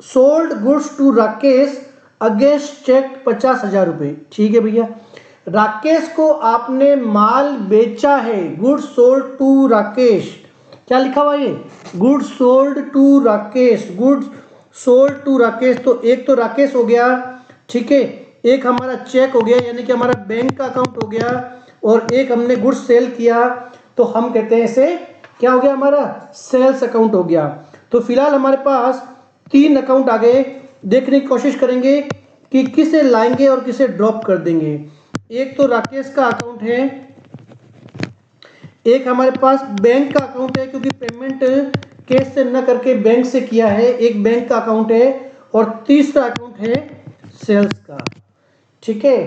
sold goods to Rakesh against cheque 50,000 रुपये। ठीक है भैया, राकेश को आपने माल बेचा है, गुड्स सोल्ड टू राकेश, क्या लिखा हुआ ये, goods sold to Rakesh, goods sold to Rakesh. तो एक तो राकेश हो गया, ठीक है, एक हमारा चेक हो गया यानी कि हमारा बैंक का अकाउंट हो गया, और एक हमने गुड्स सेल किया, तो हम कहते हैं इसे क्या हो गया, हमारा सेल्स अकाउंट हो गया। तो फिलहाल हमारे पास 3 अकाउंट आ गए, देखने की कोशिश करेंगे कि किसे लाएंगे और किसे ड्रॉप कर देंगे। एक तो राकेश का अकाउंट है, एक हमारे पास बैंक का अकाउंट है क्योंकि पेमेंट कैश से न करके बैंक से किया है, एक बैंक का अकाउंट है, और तीसरा अकाउंट है सेल्स का। ठीक है,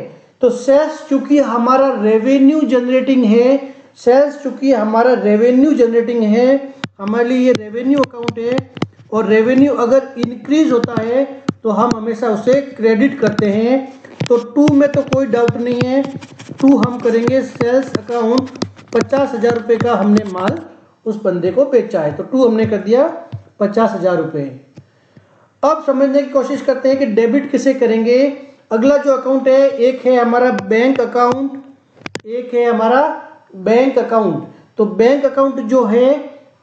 तो सेल्स चूंकि हमारा रेवेन्यू जनरेटिंग है, सेल्स चूंकि हमारा रेवेन्यू जनरेटिंग है, हमारे लिए ये रेवेन्यू अकाउंट है, और रेवेन्यू अगर इंक्रीज होता है तो हम हमेशा उसे क्रेडिट करते हैं। तो 2 में तो कोई डाउट नहीं है, 2 हम करेंगे सेल्स अकाउंट, 50,000 रुपये का हमने माल उस बंदे को बेचा है, तो 2 हमने कर दिया 50,000 रुपये। अब समझने की कोशिश करते हैं कि डेबिट किसे करेंगे। अगला जो अकाउंट है, एक है हमारा बैंक अकाउंट, एक है हमारा बैंक अकाउंट। तो बैंक अकाउंट जो है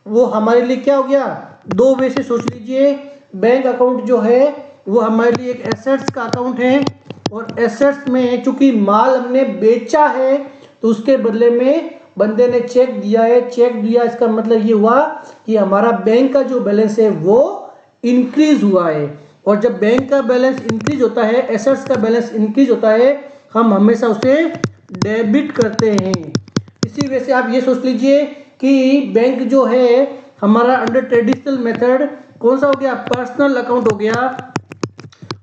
वो हमारे लिए क्या हो गया, 2 वे से सोच लीजिए। बैंक अकाउंट जो है वो हमारे लिए एक एसेट्स का अकाउंट है, और एसेट्स में चूंकि माल हमने बेचा है तो उसके बदले में बंदे ने चेक दिया है, चेक दिया इसका मतलब ये हुआ कि हमारा बैंक का जो बैलेंस है वो इंक्रीज हुआ है, और जब बैंक का बैलेंस इंक्रीज होता है, एसेट्स का बैलेंस इंक्रीज होता है, हम हमेशा उसे डेबिट करते हैं। इसी वजह से आप ये सोच लीजिए कि बैंक जो है हमारा अंडर ट्रेडिशनल मेथड कौन सा हो गया, पर्सनल अकाउंट हो गया,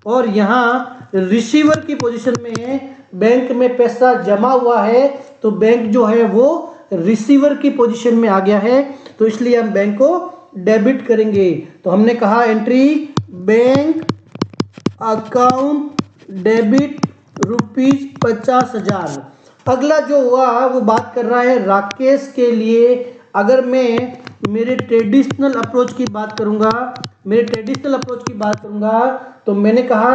और यहाँ रिसीवर की पोजीशन में बैंक में पैसा जमा हुआ है, तो बैंक जो है वो रिसीवर की पोजीशन में आ गया है, तो इसलिए हम बैंक को डेबिट करेंगे। तो हमने कहा एंट्री बैंक अकाउंट डेबिट ₹50,000। अगला जो हुआ वो बात कर रहा है राकेश के लिए। अगर मैं मेरे ट्रेडिशनल अप्रोच की बात करूंगा, तो मैंने कहा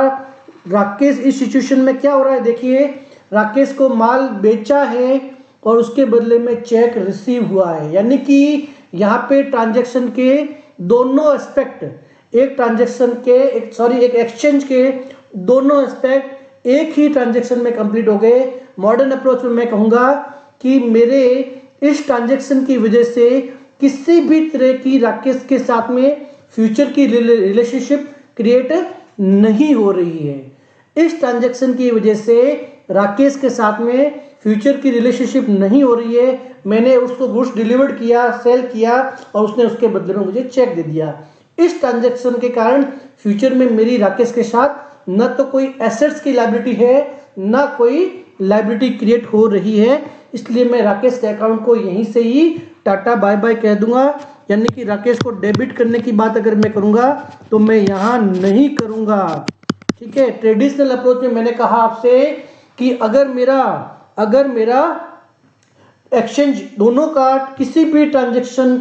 राकेश इस सिचुएशन में क्या हो रहा है, देखिए राकेश को माल बेचा है और उसके बदले में चेक रिसीव हुआ है, यानी कि यहाँ पे ट्रांजैक्शन के दोनों एस्पेक्ट, एक एक्सचेंज के दोनों एस्पेक्ट एक ही ट्रांजैक्शन में कंप्लीट हो गए। मॉडर्न अप्रोच में मैं कहूँगा कि मेरे इस ट्रांजैक्शन की वजह से किसी भी तरह की राकेश के साथ में फ्यूचर की रिलेशनशिप क्रिएट नहीं हो रही है। इस ट्रांजैक्शन की वजह से राकेश के साथ में फ्यूचर की रिलेशनशिप नहीं हो रही है। मैंने उसको गुड्स डिलीवर्ड किया, सेल किया, और उसने उसके बदले में मुझे चेक दे दिया। इस ट्रांजैक्शन के कारण फ्यूचर में मेरी राकेश के साथ न तो कोई एसेट्स की लायबिलिटी है, न कोई लायबिलिटी क्रिएट हो रही है, इसलिए मैं राकेश के अकाउंट को यहीं से ही टाटा बाय बाय कह दूंगा। यानी कि राकेश को डेबिट करने की बात अगर मैं करूंगा तो मैं यहाँ नहीं करूंगा। ठीक है, ट्रेडिशनल अप्रोच में मैंने कहा आपसे कि अगर मेरा एक्सचेंज दोनों का किसी भी ट्रांजैक्शन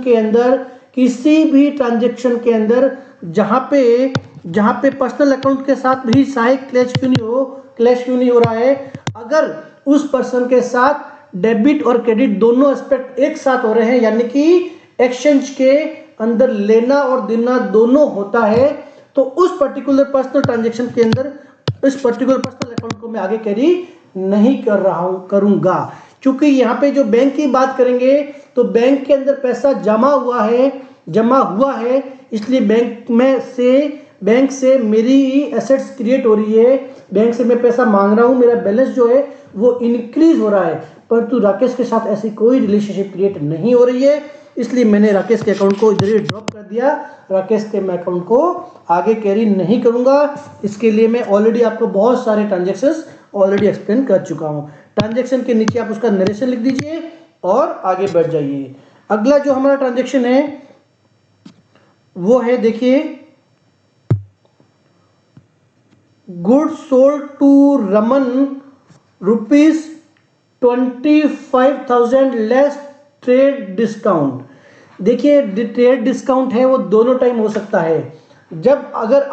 के अंदर जहाँ पे पर्सनल अकाउंट के साथ भी सहायक क्लैश क्यों नहीं हो रहा है, अगर उस पर्सन के साथ डेबिट और क्रेडिट दोनों एस्पेक्ट एक साथ हो रहे हैं, यानी कि एक्सचेंज के अंदर लेना और देना दोनों होता है, तो उस पर्टिकुलर पर्सनल ट्रांजैक्शन के अंदर इस पर्टिकुलर पर्सनल अकाउंट को मैं आगे कैरी नहीं करूंगा। क्योंकि यहाँ पे जो बैंक की बात करेंगे तो बैंक के अंदर पैसा जमा हुआ है, इसलिए बैंक से मेरी एसेट्स क्रिएट हो रही है, बैंक से मैं पैसा मांग रहा हूँ, मेरा बैलेंस जो है वो इंक्रीज हो रहा है, परंतु राकेश के साथ ऐसी कोई रिलेशनशिप क्रिएट नहीं हो रही है, इसलिए मैंने राकेश के अकाउंट को इधर ही ड्रॉप कर दिया। राकेश के मैं अकाउंट को आगे कैरी नहीं करूंगा। इसके लिए मैं ऑलरेडी आपको बहुत सारे ट्रांजैक्शंस ऑलरेडी एक्सप्लेन कर चुका हूँ। ट्रांजैक्शन के नीचे आप उसका नरेशन लिख दीजिए और आगे बढ़ जाइए। अगला जो हमारा ट्रांजेक्शन है वो है, देखिए, goods sold to Raman ₹25,000 less trade discount. देखिए, ट्रेड डिस्काउंट है वो दोनों टाइम हो सकता है। जब अगर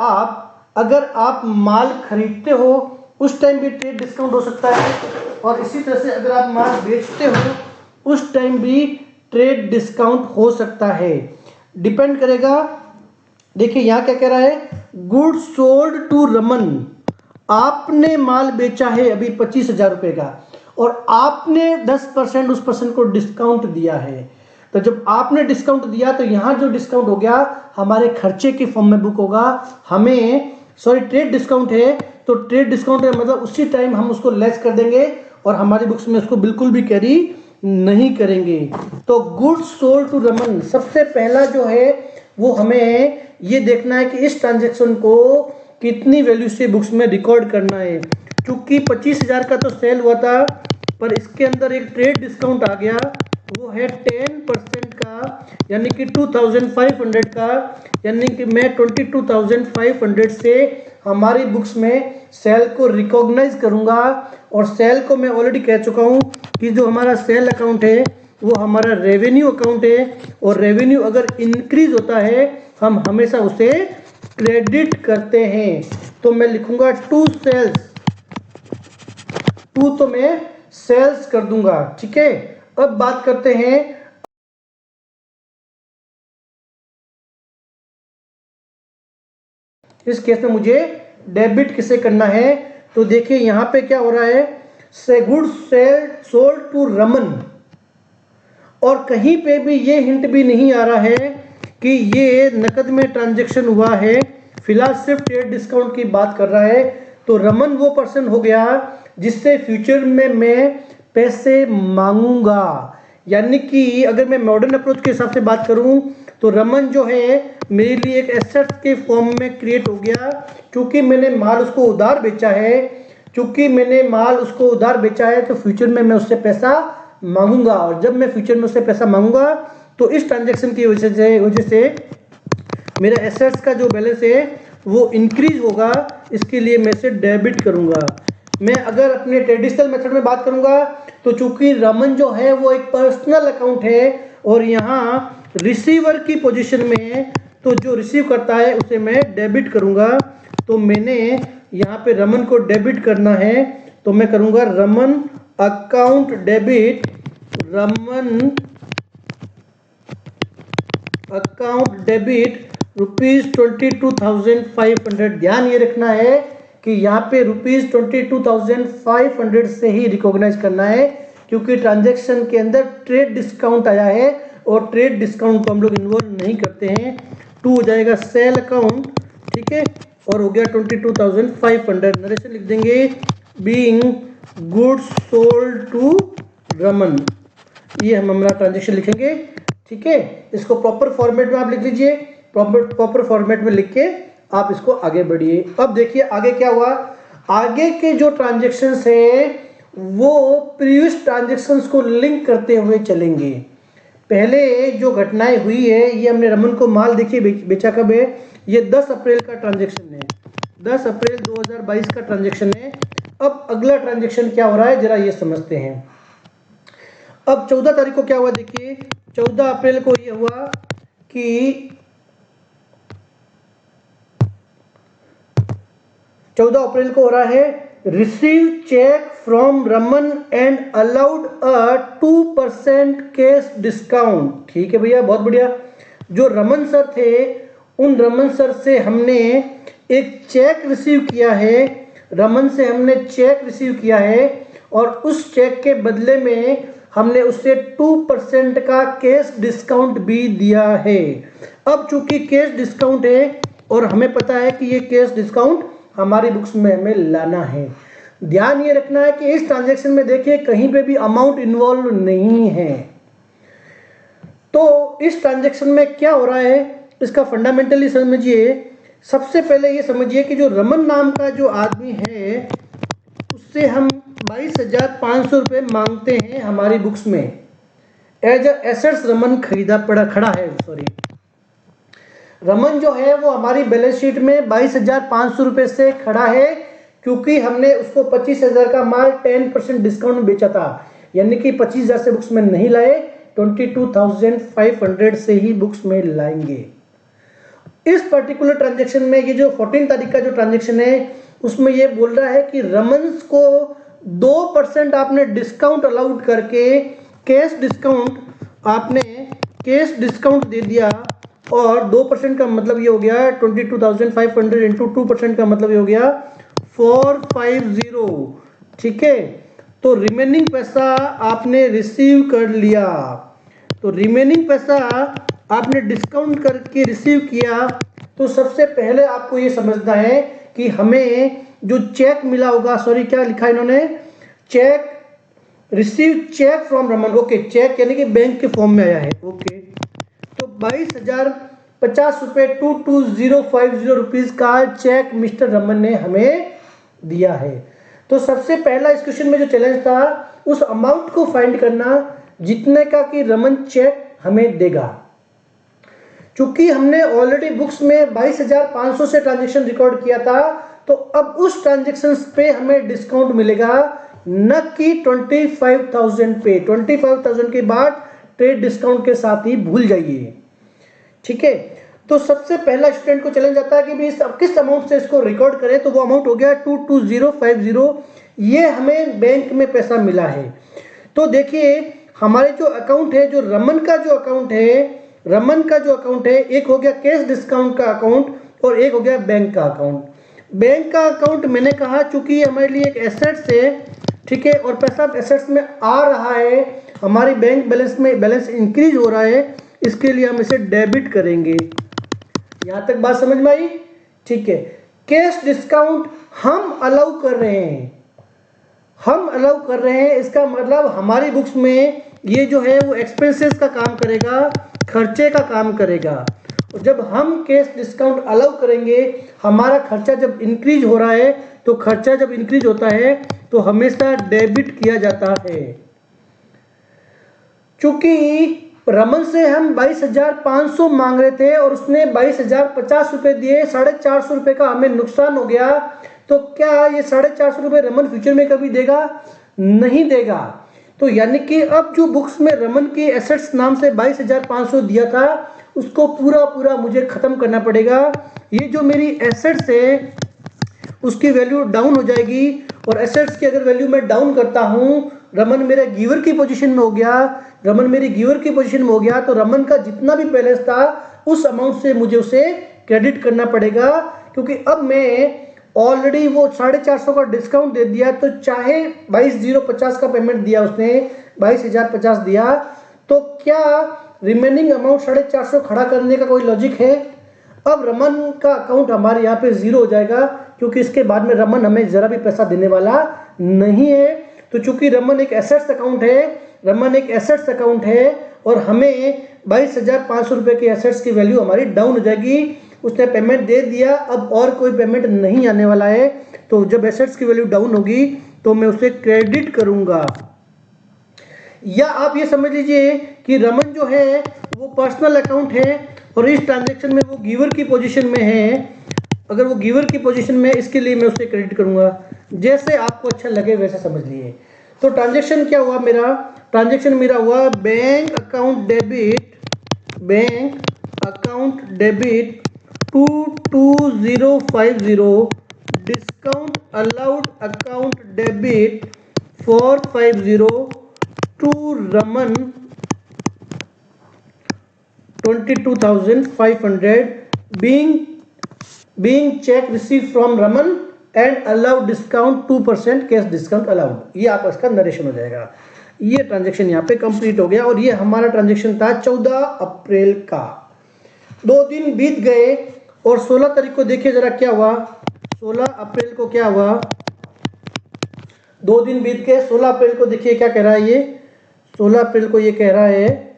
आप माल खरीदते हो उस टाइम भी ट्रेड डिस्काउंट हो सकता है, और इसी तरह से अगर आप माल बेचते हो उस टाइम भी ट्रेड डिस्काउंट हो सकता है, डिपेंड करेगा। देखिए यहाँ क्या कह रहा है, गुड्स सोल्ड टू रमन, आपने माल बेचा है अभी 25,000 रुपये का और आपने 10% उस पर्सन को डिस्काउंट दिया है। तो जब आपने डिस्काउंट दिया तो यहाँ जो डिस्काउंट हो गया हमारे खर्चे के फॉर्म में बुक होगा। ट्रेड डिस्काउंट है तो ट्रेड डिस्काउंट है मतलब उसी टाइम हम उसको लेस कर देंगे और हमारी बुक्स में उसको बिल्कुल भी कैरी नहीं करेंगे। तो गुड्स सोल्ड टू रमन, सबसे पहला जो है वो हमें ये देखना है कि इस ट्रांजेक्शन को कितनी वैल्यू से बुक्स में रिकॉर्ड करना है। चूंकि 25,000 का तो सेल हुआ था पर इसके अंदर एक ट्रेड डिस्काउंट आ गया, वो है 10% का, यानी कि 2,500 का, यानी कि मैं 22,500 से हमारी बुक्स में सेल को रिकॉग्नाइज करूंगा। और सेल को मैं ऑलरेडी कह चुका हूं कि जो हमारा सेल अकाउंट है वो हमारा रेवेन्यू अकाउंट है, और रेवेन्यू अगर इंक्रीज होता है हम हमेशा उसे क्रेडिट करते हैं। तो मैं लिखूंगा टू सेल्स, टू तो मैं सेल्स कर दूंगा, ठीक है। अब बात करते हैं इस केस में मुझे डेबिट किसे करना है। तो देखिए यहाँ पे क्या हो रहा है, गुड्स सोल्ड टू रमन, और कहीं पे भी ये हिंट भी नहीं आ रहा है कि ये नकद में ट्रांजैक्शन हुआ है, फिलहाल सिर्फ ट्रेड डिस्काउंट की बात कर रहा है। तो रमन वो पर्सन हो गया जिससे फ्यूचर में मैं पैसे मांगूंगा। यानी कि अगर मैं मॉडर्न अप्रोच के हिसाब से बात करूं तो रमन जो है मेरे लिए एक एसेट के फॉर्म में क्रिएट हो गया, क्योंकि मैंने माल उसको उधार बेचा है। तो फ्यूचर में मैं उससे पैसा मांगूंगा, और जब मैं फ्यूचर में उससे पैसा मांगूंगा तो इस ट्रांजैक्शन की वजह से मेरा एसेट्स का जो बैलेंस है वो इंक्रीज होगा, इसके लिए मैं इसे डेबिट करूंगा। मैं अगर अपने ट्रेडिशनल मेथड में बात करूंगा तो चूंकि रमन जो है वो एक पर्सनल अकाउंट है और यहाँ रिसीवर की पोजीशन में है, तो जो रिसीव करता है उसे मैं डेबिट करूंगा। तो मैंने यहाँ पे रमन को डेबिट करना है, तो मैं करूंगा Raman account debit, Raman account debit ₹22,500। ध्यान ये रखना है कि यहाँ पे ₹22,500 से ही रिकॉग्नाइज करना है, क्योंकि ट्रांजैक्शन के अंदर ट्रेड डिस्काउंट आया है और ट्रेड डिस्काउंट को हम लोग इन्वॉल्व नहीं करते हैं। 2 हो जाएगा सेल अकाउंट, ठीक है, और हो गया 22,500। नरेशन लिख देंगे being goods sold to Raman, ये हम हमारा ट्रांजैक्शन लिखेंगे, ठीक है। इसको प्रॉपर फॉर्मेट में आप लिख लीजिए, प्रॉपर फॉर्मेट में लिख के आप इसको आगे बढ़िए। अब देखिए आगे क्या हुआ, आगे के जो ट्रांजैक्शंस हैं वो प्रीवियस ट्रांजैक्शंस को लिंक करते हुए चलेंगे। पहले जो घटनाएं हुई है, ये हमने रमन को माल देखिए बेचा कब है, ये 10 अप्रैल का ट्रांजैक्शन है, 10 अप्रैल 2022 का ट्रांजैक्शन है। अब अगला ट्रांजैक्शन क्या हो रहा है जरा ये समझते हैं। अब 14 तारीख को क्या हुआ, देखिए 14 अप्रैल को ये हुआ कि 14 अप्रैल को हो रहा है receive cheque from Raman and allowed a 2% cash discount. ठीक है भैया, बहुत बढ़िया। जो रमन सर थे उन रमन सर से हमने एक चेक रिसीव किया है, रमन से हमने चेक रिसीव किया है और उस चेक के बदले में हमने उससे 2% का कैश डिस्काउंट भी दिया है। अब चूंकि कैश डिस्काउंट है और हमें पता है कि ये कैश डिस्काउंट हमारी बुक्स में हमें लाना है। ध्यान ये रखना है कि इस ट्रांजैक्शन में देखिए कहीं पे भी अमाउंट इन्वॉल्व नहीं है। तो इस ट्रांजैक्शन में क्या हो रहा है इसका फंडामेंटली समझिए। सबसे पहले ये समझिए कि जो रमन नाम का जो आदमी है उससे हम 22,500 रुपये मांगते हैं हमारी बुक्स में। एज अ एसेट्स रमन खड़ा है। सॉरी, रमन जो है वो हमारी बैलेंस शीट में 22,500 रुपये से खड़ा है, क्योंकि हमने उसको 25,000 का माल 10% डिस्काउंट में बेचा था, यानी कि 25,000 से बुक्स में नहीं लाए, 22,500 से ही बुक्स में लाएंगे। इस पर्टिकुलर ट्रांजेक्शन में ये जो 14 तारीख का जो ट्रांजेक्शन है उसमें ये बोल रहा है कि रमन्स को 2% आपने डिस्काउंट अलाउड करके कैश डिस्काउंट दे दिया, और 2% का मतलब ये हो गया 22,500 इंटू 2% का मतलब ये हो गया 450। ठीक है, तो रिमेनिंग पैसा आपने रिसीव कर लिया। तो रिमेनिंग पैसा आपने डिस्काउंट करके रिसीव किया, तो सबसे पहले आपको ये समझना है कि हमें जो चेक मिला होगा, सॉरी क्या लिखा इन्होंने, cheque receive cheque from Raman. Okay, cheque यानी कि बैंक के फॉर्म में आया है। ओके, तो 22,050 रुपये 22,050 रुपीज का चेक मिस्टर रमन ने हमें दिया है। तो सबसे पहला इस क्वेश्चन में जो चैलेंज था उस अमाउंट को फाइंड करना जितने का कि रमन चेक हमें देगा। चूंकि हमने ऑलरेडी बुक्स में 22,500 से ट्रांजेक्शन रिकॉर्ड किया था, तो अब उस ट्रांजेक्शन पे हमें डिस्काउंट मिलेगा, न कि 25,000 पे। 25,000 के बाद ट्रेड डिस्काउंट के साथ ही भूल जाइए। ठीक है, तो सबसे पहला स्टूडेंट को चैलेंज आता है कि भी किस अमाउंट से इसको रिकॉर्ड करें, तो वो अमाउंट हो गया 22,050। ये हमें बैंक में पैसा मिला है। तो देखिए हमारे जो अकाउंट है, जो रमन का जो अकाउंट है, एक हो गया कैश डिस्काउंट का अकाउंट और एक हो गया बैंक का अकाउंट। बैंक का अकाउंट मैंने कहा चूंकि ये हमारे लिए एक एसेट्स है, ठीक है, और पैसा एसेट्स में आ रहा है, हमारी बैंक बैलेंस में बैलेंस इंक्रीज हो रहा है, इसके लिए हम इसे डेबिट करेंगे। यहां तक बात समझ में आई? ठीक है, कैश डिस्काउंट हम अलाउ कर रहे हैं, इसका मतलब हमारी बुक्स में ये जो है वो एक्सपेंसेस का काम करेगा, खर्चे का काम करेगा। और जब हम कैश डिस्काउंट अलाउ करेंगे, हमारा खर्चा जब इंक्रीज हो रहा है, तो खर्चा जब इंक्रीज होता है तो हमेशा डेबिट किया जाता है। चूंकि रमन से हम 22,500 मांग रहे थे और उसने 22,050 रुपए दिए, 450 रुपए का हमें नुकसान हो गया, तो क्या ये 450 रुपए रमन फ्यूचर में कभी देगा? नहीं देगा। तो यानी कि अब जो बुक्स में रमन की एसेट्स नाम से 22,500 दिया था, उसको पूरा मुझे खत्म करना पड़ेगा। ये जो मेरी एसेट्स है उसकी वैल्यू डाउन हो जाएगी, और एसेट्स की अगर वैल्यू मैं डाउन करता हूं, रमन मेरे गिवर की पोजीशन में हो गया, तो रमन का जितना भी बैलेंस था उस अमाउंट से मुझे उसे क्रेडिट करना पड़ेगा, क्योंकि अब मैं ऑलरेडी वो 450 का डिस्काउंट दे दिया, तो चाहे 22,050 का पेमेंट दिया उसने, 22,050 दिया, तो क्या रिमेनिंग अमाउंट 450 खड़ा करने का कोई लॉजिक है? अब रमन का अकाउंट हमारे यहाँ पे जीरो हो जाएगा, क्योंकि इसके बाद में रमन हमें जरा भी पैसा देने वाला नहीं है। तो चूंकि रमन एक एसेट्स अकाउंट है और हमें 22,500 रुपए के एसेट्स की वैल्यू हमारी डाउन हो जाएगी। उसने पेमेंट दे दिया, अब और कोई पेमेंट नहीं आने वाला है, तो जब एसेट्स की वैल्यू डाउन होगी तो मैं उसे क्रेडिट करूंगा। या आप ये समझ लीजिए कि रमन जो है वो पर्सनल अकाउंट है और इस ट्रांजैक्शन में वो गिवर की पोजीशन में है। अगर वो गिवर की पोजीशन में, इसके लिए मैं उसे क्रेडिट करूंगा। जैसे आपको अच्छा लगे वैसे समझ लिए। तो ट्रांजैक्शन क्या हुआ मेरा? ट्रांजैक्शन मेरा हुआ bank account debit 22,050, discount allowed account debit 450 to Raman 22,500 being check received from Raman and allowed discount 2% cash discount allowed. ये आपका इसका नरेशन हो जाएगा। ये ट्रांजैक्शन यहाँ पे कंप्लीट हो गया, और ये हमारा ट्रांजैक्शन था 14 अप्रैल का। 2 दिन बीत गए और 16 तारीख को देखिए जरा क्या हुआ। 16 अप्रैल को क्या हुआ? 2 दिन बीत गए, 16 अप्रैल को देखिए क्या कह रहा है ये। 16 अप्रैल को ये कह रहा है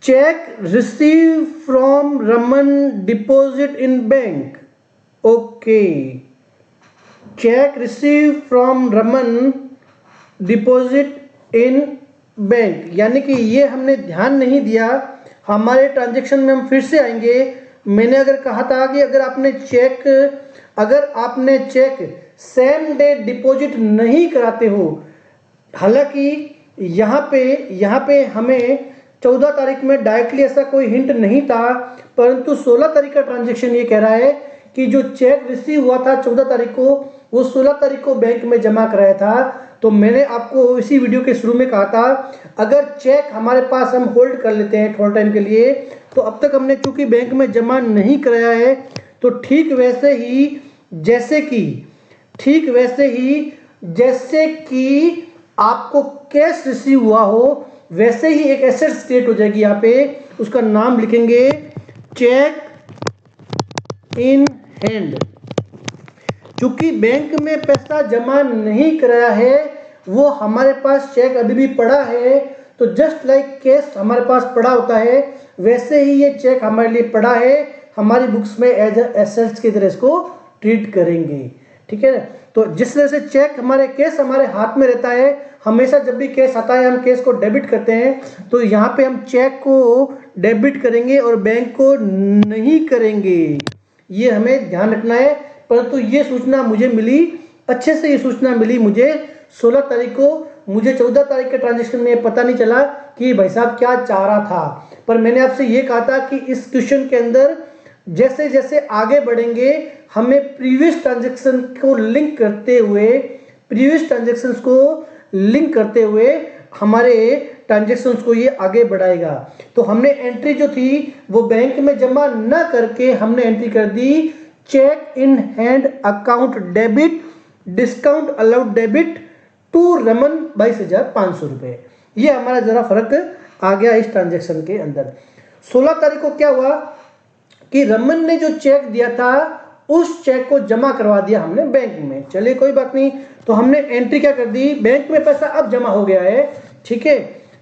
check receive from Raman deposit in bank. Okay, check receive from Raman deposit in bank, यानी कि ये हमने ध्यान नहीं दिया। हमारे ट्रांजैक्शन में हम फिर से आएंगे। मैंने अगर कहा था कि अगर आपने चेक सेम डे डिपॉजिट नहीं कराते हो, हालांकि यहाँ पे हमें 14 तारीख में डायरेक्टली ऐसा कोई हिंट नहीं था, परंतु 16 तारीख का ट्रांजैक्शन ये कह रहा है कि जो चेक रिसीव हुआ था 14 तारीख को, वो 16 तारीख को बैंक में जमा कराया था। तो मैंने आपको इसी वीडियो के शुरू में कहा था, अगर चेक हमारे पास हम होल्ड कर लेते हैं थोड़ा टाइम के लिए, तो अब तक हमने चूंकि बैंक में जमा नहीं कराया है, तो ठीक वैसे ही जैसे कि आपको कैश रिसीव हुआ हो, वैसे ही एक एसेट क्रिएट हो जाएगी। यहाँ पे उसका नाम लिखेंगे चेक इन हैंड। चूंकि बैंक में पैसा जमा नहीं कराया है, वो हमारे पास चेक अभी भी पड़ा है, तो जस्ट लाइक कैश हमारे पास पड़ा होता है, वैसे ही ये चेक हमारे लिए पड़ा है। हमारी बुक्स में एज एसेट्स की तरह इसको ट्रीट करेंगे, ठीक है। तो जिस तरह से कैश हमारे हाथ में रहता है, हमेशा जब भी कैश आता है हम कैश को डेबिट करते हैं, तो यहाँ पे हम चेक को डेबिट करेंगे और बैंक को नहीं करेंगे। ये हमें ध्यान रखना है। परंतु ये सूचना मुझे मिली, अच्छे से ये सूचना मिली मुझे 16 तारीख को। मुझे 14 तारीख के ट्रांजेक्शन में पता नहीं चला कि भाई साहब क्या चाह रहा था। पर मैंने आपसे ये कहा था कि इस क्वेश्चन के अंदर जैसे जैसे आगे बढ़ेंगे, हमें प्रीवियस ट्रांजेक्शन को लिंक करते हुए हमारे ट्रांजेक्शन्स को ये आगे बढ़ाएगा। तो हमने एंट्री जो थी वो बैंक में जमा न करके हमने एंट्री कर दी cheque in hand account debit, discount allowed debit to Raman 22,500 रुपये। ये हमारा जरा फर्क आ गया इस ट्रांजेक्शन के अंदर। 16 तारीख को क्या हुआ कि रमन ने जो चेक दिया था उस चेक को जमा करवा दिया हमने बैंक में। चलिए कोई बात नहीं, तो हमने एंट्री क्या कर दी, बैंक में पैसा अब जमा हो गया है, ठीक है।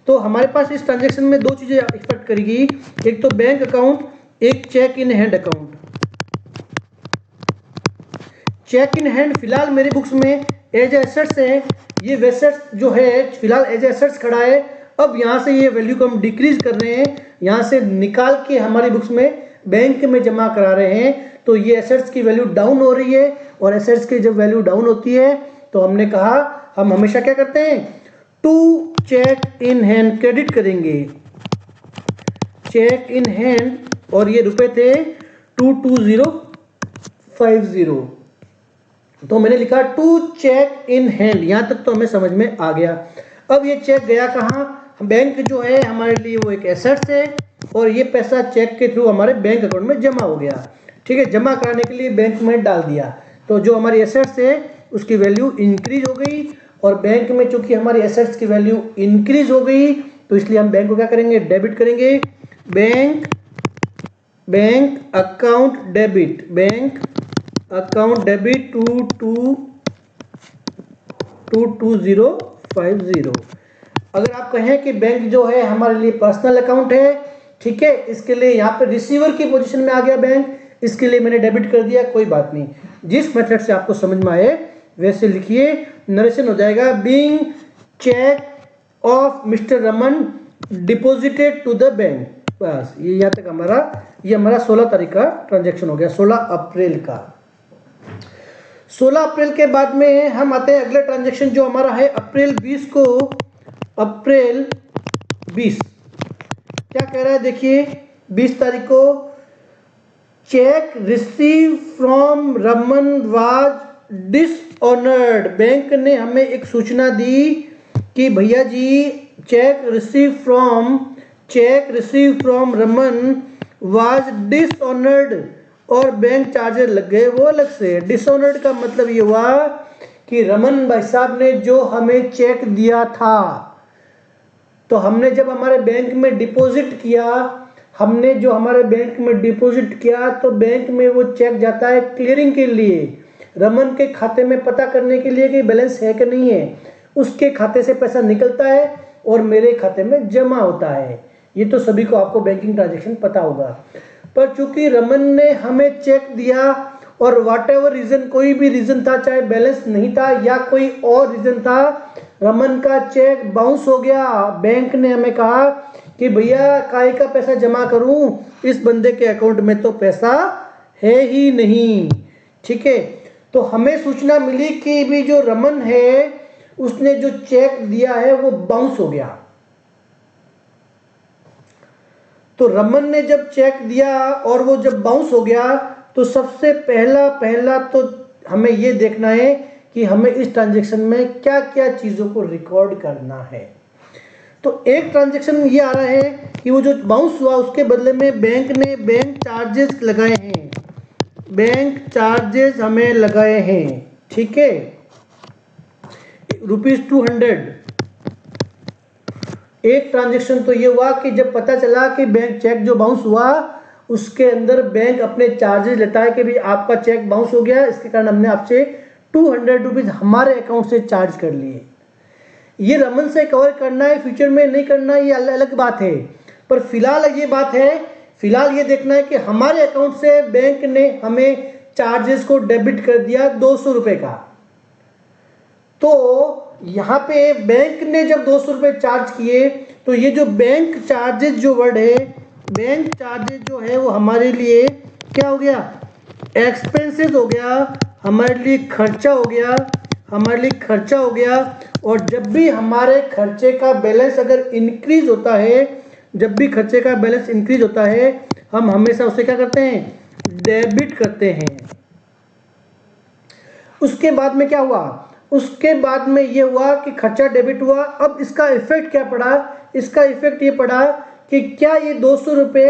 तो हमारे पास इस ट्रांजेक्शन में दो चीजें एक्सपेक्ट करेगी, एक तो बैंक अकाउंट, एक cheque in hand account. Cheque in hand फिलहाल मेरी बुक्स में एज एसेट्स है, ये वेसेट्स जो है फिलहाल एज एसेट्स खड़ा है। अब यहाँ से ये वैल्यू को हम डिक्रीज कर रहे हैं, यहाँ से निकाल के हमारी बुक्स में बैंक में जमा करा रहे हैं, तो ये एसेट्स की वैल्यू डाउन हो रही है। और एसेट्स की जब वैल्यू डाउन होती है तो हमने कहा हम हमेशा क्या करते हैं, to cheque in hand credit करेंगे, चेक इन हैंड, और ये रुपए थे 22050, तो मैंने लिखा टू चेक इन हैंड। यहां तक तो हमें समझ में आ गया। अब ये चेक गया कहाँ, बैंक जो है हमारे लिए वो एक एसेट्स है, और ये पैसा चेक के थ्रू हमारे बैंक अकाउंट में जमा हो गया, ठीक है। जमा कराने के लिए बैंक में डाल दिया, तो जो हमारी एसेट्स है उसकी वैल्यू इंक्रीज हो गई, और बैंक में चूंकि हमारी एसेट्स की वैल्यू इंक्रीज हो गई, तो इसलिए हम बैंक को क्या करेंगे, डेबिट करेंगे। Bank account debit, bank account debit 22050। अगर आप कहें कि बैंक जो है हमारे लिए पर्सनल अकाउंट है, ठीक है, इसके लिए यहाँ पे रिसीवर की पोजीशन में आ गया बैंक, इसके लिए मैंने डेबिट कर दिया, कोई बात नहीं। जिस मेथड से आपको समझ में आए वैसे लिखिए, नरेशन हो जाएगा being cheque of mister Raman deposited to the bank. बस ये यहाँ तक हमारा 16 तारीख का ट्रांजेक्शन हो गया, 16 अप्रैल का। 16 अप्रैल के बाद में हम आते हैं अगले ट्रांजेक्शन जो हमारा है अप्रैल 20 को। अप्रैल 20 क्या कह रहा है, देखिए 20 तारीख को cheque receive from Raman was dishonoured. Bank ने हमें एक सूचना दी कि भैया जी cheque receive from Raman was dishonoured, और बैंक चार्जेस लग गए वो अलग से। डिसऑनर्ड का मतलब ये हुआ कि रमन भाई साहब ने जो हमें चेक दिया था, तो हमने जब हमारे बैंक में डिपॉजिट किया, तो बैंक में वो चेक जाता है क्लियरिंग के लिए, रमन के खाते में पता करने के लिए कि बैलेंस है कि नहीं है। उसके खाते से पैसा निकलता है और मेरे खाते में जमा होता है। ये तो सभी को आपको बैंकिंग ट्रांजैक्शन पता होगा। पर चूंकि रमन ने हमें चेक दिया और व्हाट एवर रीजन, कोई भी रीजन था, चाहे बैलेंस नहीं था या कोई और रीजन था, रमन का चेक बाउंस हो गया, बैंक ने हमें कहा कि भैया काय का पैसा जमा करूं, इस बंदे के अकाउंट में तो पैसा है ही नहीं। ठीक है, तो हमें सूचना मिली कि भी जो रमन है उसने जो चेक दिया है वो बाउंस हो गया। तो रमन ने जब चेक दिया और वो जब बाउंस हो गया तो सबसे पहला तो हमें ये देखना है कि हमें इस ट्रांजैक्शन में क्या क्या चीज़ों को रिकॉर्ड करना है। तो एक ट्रांजैक्शन ये आ रहा है कि वो जो बाउंस हुआ उसके बदले में बैंक ने बैंक चार्जेस लगाए हैं, बैंक चार्जेस हमें लगाए हैं। ठीक है, ₹200। एक ट्रांजैक्शन तो ये हुआ कि जब पता चला कि बैंक चेक जो बाउंस हुआ उसके अंदर बैंक अपने चार्जेस लेता है कि भाई आपका चेक बाउंस हो गया, इसके कारण हमने आपसे ₹200 हमारे अकाउंट से चार्ज कर लिए। ये रमन से कवर करना है, फ्यूचर में नहीं करना, ये अलग बात है, पर फिलहाल ये बात है, फिलहाल ये देखना है कि हमारे अकाउंट से बैंक ने हमें चार्जेस को डेबिट कर दिया ₹200 का। तो यहाँ पे बैंक ने जब ₹200 चार्ज किए तो ये जो बैंक चार्जेस जो वर्ड है, बैंक चार्जेस जो है वो हमारे लिए क्या हो गया, एक्सपेंसेस हो गया, हमारे लिए खर्चा हो गया, हमारे लिए खर्चा हो गया। और जब भी हमारे खर्चे का बैलेंस अगर इंक्रीज होता है, जब भी खर्चे का बैलेंस इंक्रीज होता है हम हमेशा उसे क्या करते हैं, डेबिट करते हैं। उसके बाद में क्या हुआ, उसके बाद में ये हुआ कि खर्चा डेबिट हुआ। अब इसका इफेक्ट क्या पड़ा, इसका इफेक्ट ये पड़ा कि क्या ये ₹200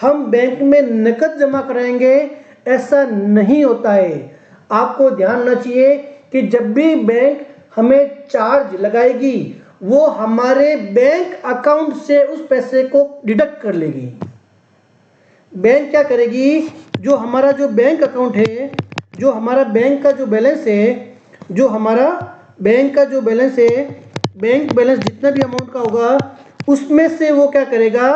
हम बैंक में नकद जमा कराएंगे, ऐसा नहीं होता है। आपको ध्यान रखना चाहिए कि जब भी बैंक हमें चार्ज लगाएगी वो हमारे बैंक अकाउंट से उस पैसे को डिडक्ट कर लेगी। बैंक क्या करेगी, जो हमारा जो बैंक अकाउंट है, जो हमारा बैंक का जो बैलेंस है, जो हमारा बैंक का जो बैलेंस है, बैंक बैलेंस जितना भी अमाउंट का होगा उसमें से वो क्या करेगा,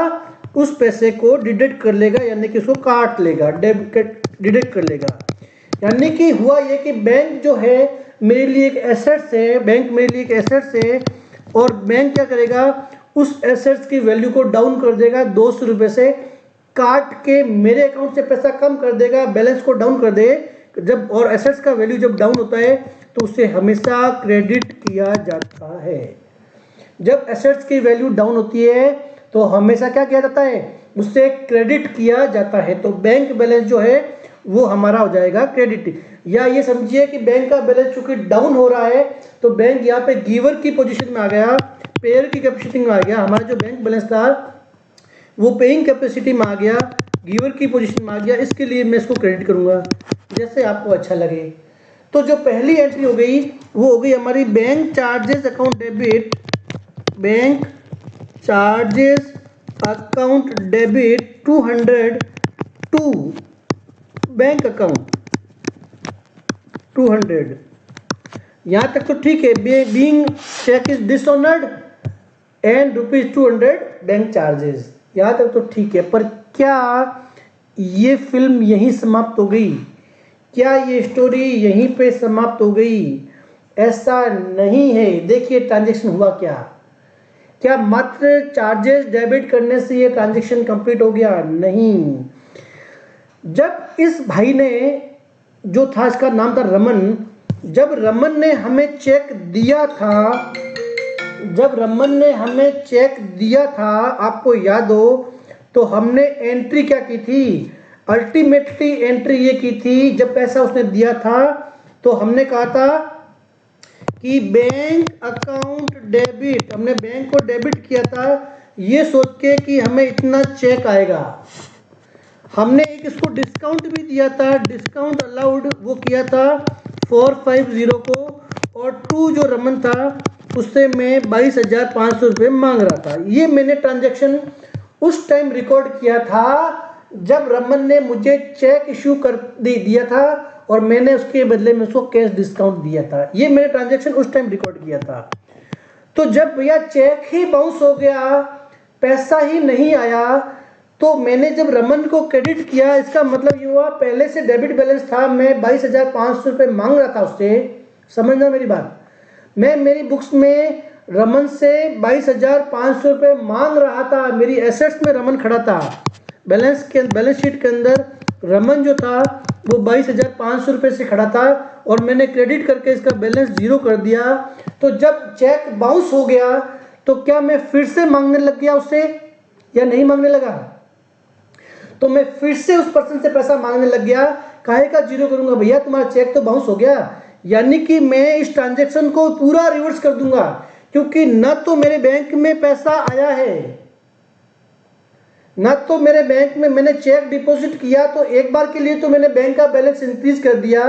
उस पैसे को डिडक्ट कर लेगा, यानी कि उसको काट लेगा, डिडक्ट कर लेगा। यानी कि हुआ ये कि बैंक जो है मेरे लिए एक एसेट्स है, बैंक मेरे लिए एक एसेट्स है, और बैंक क्या करेगा, उस एसेट्स की वैल्यू को डाउन कर देगा, ₹200 से काट के मेरे अकाउंट से पैसा कम कर देगा, बैलेंस को डाउन कर दे। जब और एसेट्स का वैल्यू जब डाउन होता है तो उसे हमेशा क्रेडिट किया जाता है। जब एसेट्स की वैल्यू डाउन होती है तो हमेशा क्या किया जाता है, उससे क्रेडिट किया जाता है। तो बैंक बैलेंस जो है वो हमारा हो जाएगा क्रेडिट। या ये समझिए कि बैंक का बैलेंस चूंकि डाउन हो रहा है तो बैंक यहाँ पे गिवर की पोजीशन में आ गया, पेयर की कैपेसिटी में आ गया। हमारा जो बैंक बैलेंस था वो पेइंग कैपेसिटी में आ गया, गिवर की पोजीशन में आ गया। इसके लिए मैं इसको क्रेडिट करूँगा जैसे आपको अच्छा लगे। तो जो पहली एंट्री हो गई वो हो गई हमारी bank charges account debit, bank charges account debit 200 to bank account 200। यहाँ तक तो ठीक है, being cheque is dishonoured and ₹200 bank charges, यहाँ तक तो ठीक है। पर क्या ये फिल्म यहीं समाप्त हो गई, क्या ये स्टोरी यहीं पे समाप्त हो गई? ऐसा नहीं है। देखिए ट्रांजैक्शन हुआ क्या मात्र चार्जेस डेबिट करने से ये ट्रांजैक्शन कंप्लीट हो गया? नहीं। जब इस भाई ने, जो था इसका नाम था रमन, जब रमन ने हमें चेक दिया था, जब रमन ने हमें चेक दिया था, आपको याद हो, तो हमने एंट्री क्या की थी, अल्टीमेटली एंट्री ये की थी, जब पैसा उसने दिया था तो हमने कहा था कि बैंक अकाउंट डेबिट, हमने बैंक को डेबिट किया था ये सोच के कि हमें इतना चेक आएगा। हमने एक इसको डिस्काउंट भी दिया था, डिस्काउंट अलाउड वो किया था 450 को, और 2 जो रमन था उससे मैं 22,500 रुपये मांग रहा था। ये मैंने ट्रांजैक्शन उस टाइम रिकॉर्ड किया था जब रमन ने मुझे चेक इशू कर दिया था और मैंने उसके बदले में उसको कैश डिस्काउंट दिया था। ये मैंने ट्रांजैक्शन उस टाइम रिकॉर्ड किया था। तो जब भैया चेक ही बाउंस हो गया, पैसा ही नहीं आया, तो मैंने जब रमन को क्रेडिट किया, इसका मतलब ये हुआ पहले से डेबिट बैलेंस था, मैं 22,500 रुपये मांग रहा था उससे। समझना मेरी बात, मेरी बुक्स में रमन से 22,500 रुपये मांग रहा था, मेरी एसेट्स में रमन खड़ा था, बैलेंस शीट के अंदर रमन जो था वो 22,500 रुपये से खड़ा था और मैंने क्रेडिट करके इसका बैलेंस 0 कर दिया। तो जब चेक बाउंस हो गया तो क्या मैं फिर से मांगने लग गया उससे या नहीं मांगने लगा? तो मैं फिर से उस पर्सन से पैसा मांगने लग गया। काहे का 0 करूंगा भैया, तुम्हारा चेक तो बाउंस हो गया, यानी कि मैं इस ट्रांजैक्शन को पूरा रिवर्स कर दूंगा, क्योंकि न तो मेरे बैंक में पैसा आया है, न तो मेरे बैंक में मैंने चेक डिपॉजिट किया, तो एक बार के लिए तो मैंने बैंक का बैलेंस इंक्रीज कर दिया,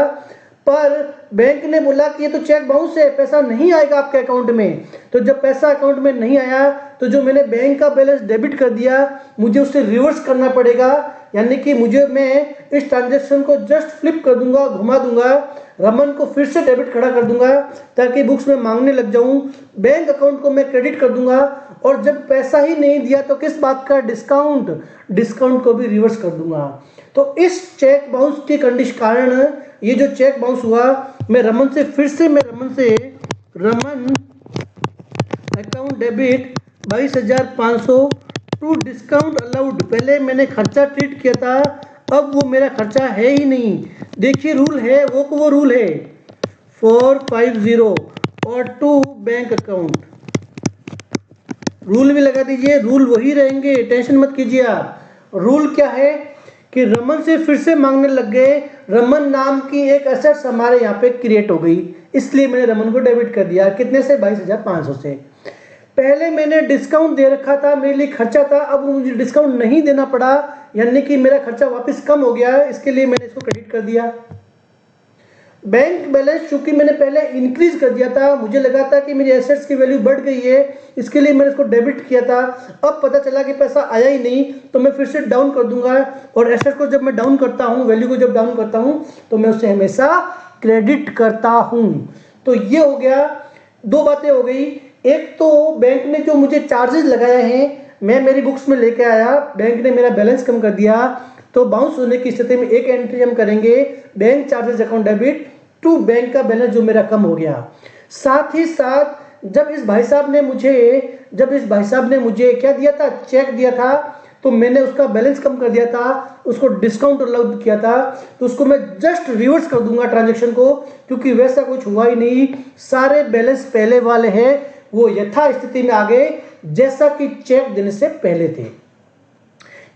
पर बैंक ने बोला कि ये तो चेक बाउंस है, पैसा नहीं आएगा आपके अकाउंट में। तो जब पैसा अकाउंट में नहीं आया तो जो मैंने बैंक का बैलेंस डेबिट कर दिया मुझे उसे रिवर्स करना पड़ेगा, यानी कि मैं इस ट्रांजैक्शन को जस्ट फ्लिप कर दूंगा, घुमा दूंगा, रमन को फिर से डेबिट खड़ा कर दूंगा ताकि बुक्स में मांगने लग जाऊं, बैंक अकाउंट को मैं क्रेडिट कर दूंगा, और जब पैसा ही नहीं दिया तो किस बात का डिस्काउंट को भी रिवर्स कर दूंगा। तो इस चेक बाउंस के कंडीशन कारण ये जो चेक बाउंस हुआ, मैं Raman account debit 22,500 to discount allowed, पहले मैंने खर्चा ट्रीट किया था, अब वो मेरा खर्चा है ही नहीं। देखिए रूल है वो रूल है 450 और टू बैंक अकाउंट, रूल भी लगा दीजिए, रूल वही रहेंगे, टेंशन मत कीजिए आप। रूल क्या है कि रमन से फिर से मांगने लग गए, रमन नाम की एक एसेट्स हमारे यहाँ पे क्रिएट हो गई, इसलिए मैंने रमन को डेबिट कर दिया। कितने से? 22,500 से। पहले मैंने डिस्काउंट दे रखा था, मेरे लिए खर्चा था, अब मुझे डिस्काउंट नहीं देना पड़ा, यानी कि मेरा खर्चा वापस कम हो गया, इसके लिए मैंने इसको क्रेडिट कर दिया। बैंक बैलेंस चूंकि मैंने पहले इंक्रीज कर दिया था, मुझे लगा था कि मेरी एसेट्स की वैल्यू बढ़ गई है, इसके लिए मैंने इसको डेबिट किया था, अब पता चला कि पैसा आया ही नहीं, तो मैं फिर से डाउन कर दूंगा, और एसेट्स को जब मैं डाउन करता हूँ, वैल्यू को जब डाउन करता हूँ, तो मैं उसे हमेशा क्रेडिट करता हूँ। तो ये हो गया, दो बातें हो गई। एक तो बैंक ने जो मुझे चार्जेस लगाए हैं मैं मेरी बुक्स में लेके आया, बैंक ने मेरा बैलेंस कम कर दिया, तो बाउंस होने की स्थिति में एक एंट्री हम करेंगे, bank charges account debit to bank का बैलेंस जो मेरा कम हो गया। साथ ही साथ जब इस भाई साहब ने मुझे क्या दिया था, चेक दिया था, तो मैंने उसका बैलेंस कम कर दिया था, उसको डिस्काउंट अलाउड किया था, तो उसको मैं जस्ट रिवर्स कर दूंगा ट्रांजैक्शन को, क्योंकि वैसा कुछ हुआ ही नहीं, सारे बैलेंस पहले वाले हैं, वो यथा स्थिति में आ गए जैसा कि चेक देने से पहले थे।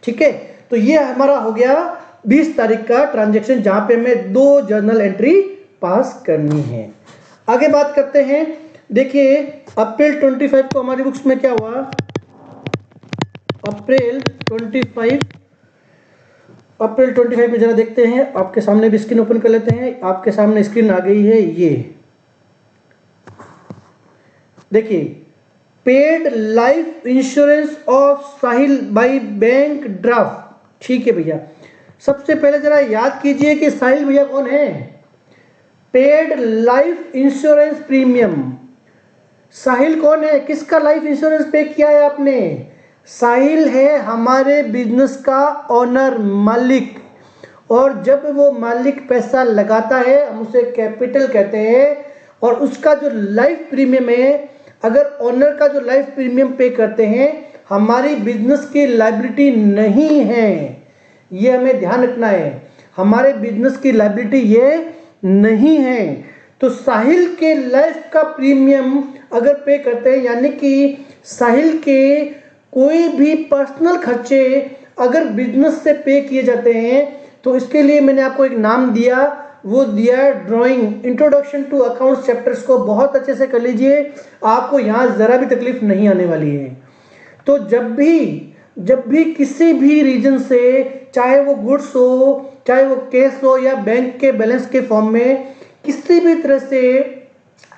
ठीक है, तो ये हमारा हो गया 20 तारीख का ट्रांजैक्शन, जहां पे मैं 2 जर्नल एंट्री पास करनी है। आगे बात करते हैं। देखिए अप्रैल 25 को हमारी बुक्स में क्या हुआ, अप्रैल 25 में जरा देखते हैं, आपके सामने भी स्क्रीन ओपन कर लेते हैं, आपके सामने स्क्रीन आ गई है। ये देखिए, paid life insurance of Sahil by bank draft. ठीक है भैया, सबसे पहले जरा याद कीजिए कि साहिल भैया कौन है। पेड लाइफ इंश्योरेंस प्रीमियम, साहिल कौन है, किसका लाइफ इंश्योरेंस पे किया है आपने? साहिल है हमारे बिजनेस का ओनर, मालिक, और जब वो मालिक पैसा लगाता है हम उसे कैपिटल कहते हैं, और उसका जो लाइफ प्रीमियम है, अगर ओनर का जो लाइफ प्रीमियम पे करते हैं हमारी बिजनेस की लायबिलिटी नहीं है, ये हमें ध्यान रखना है, हमारे बिजनेस की लायबिलिटी ये नहीं है। तो साहिल के लाइफ का प्रीमियम अगर पे करते हैं, यानी कि साहिल के कोई भी पर्सनल खर्चे अगर बिजनेस से पे किए जाते हैं, तो इसके लिए मैंने आपको एक नाम दिया, वो दिया है drawing. Introduction to accounts chapters को बहुत अच्छे से कर लीजिए, आपको यहाँ ज़रा भी तकलीफ नहीं आने वाली है। तो जब भी किसी भी रीजन से, चाहे वो गुड्स हो, चाहे वो कैश हो, या बैंक के बैलेंस के फॉर्म में, किसी भी तरह से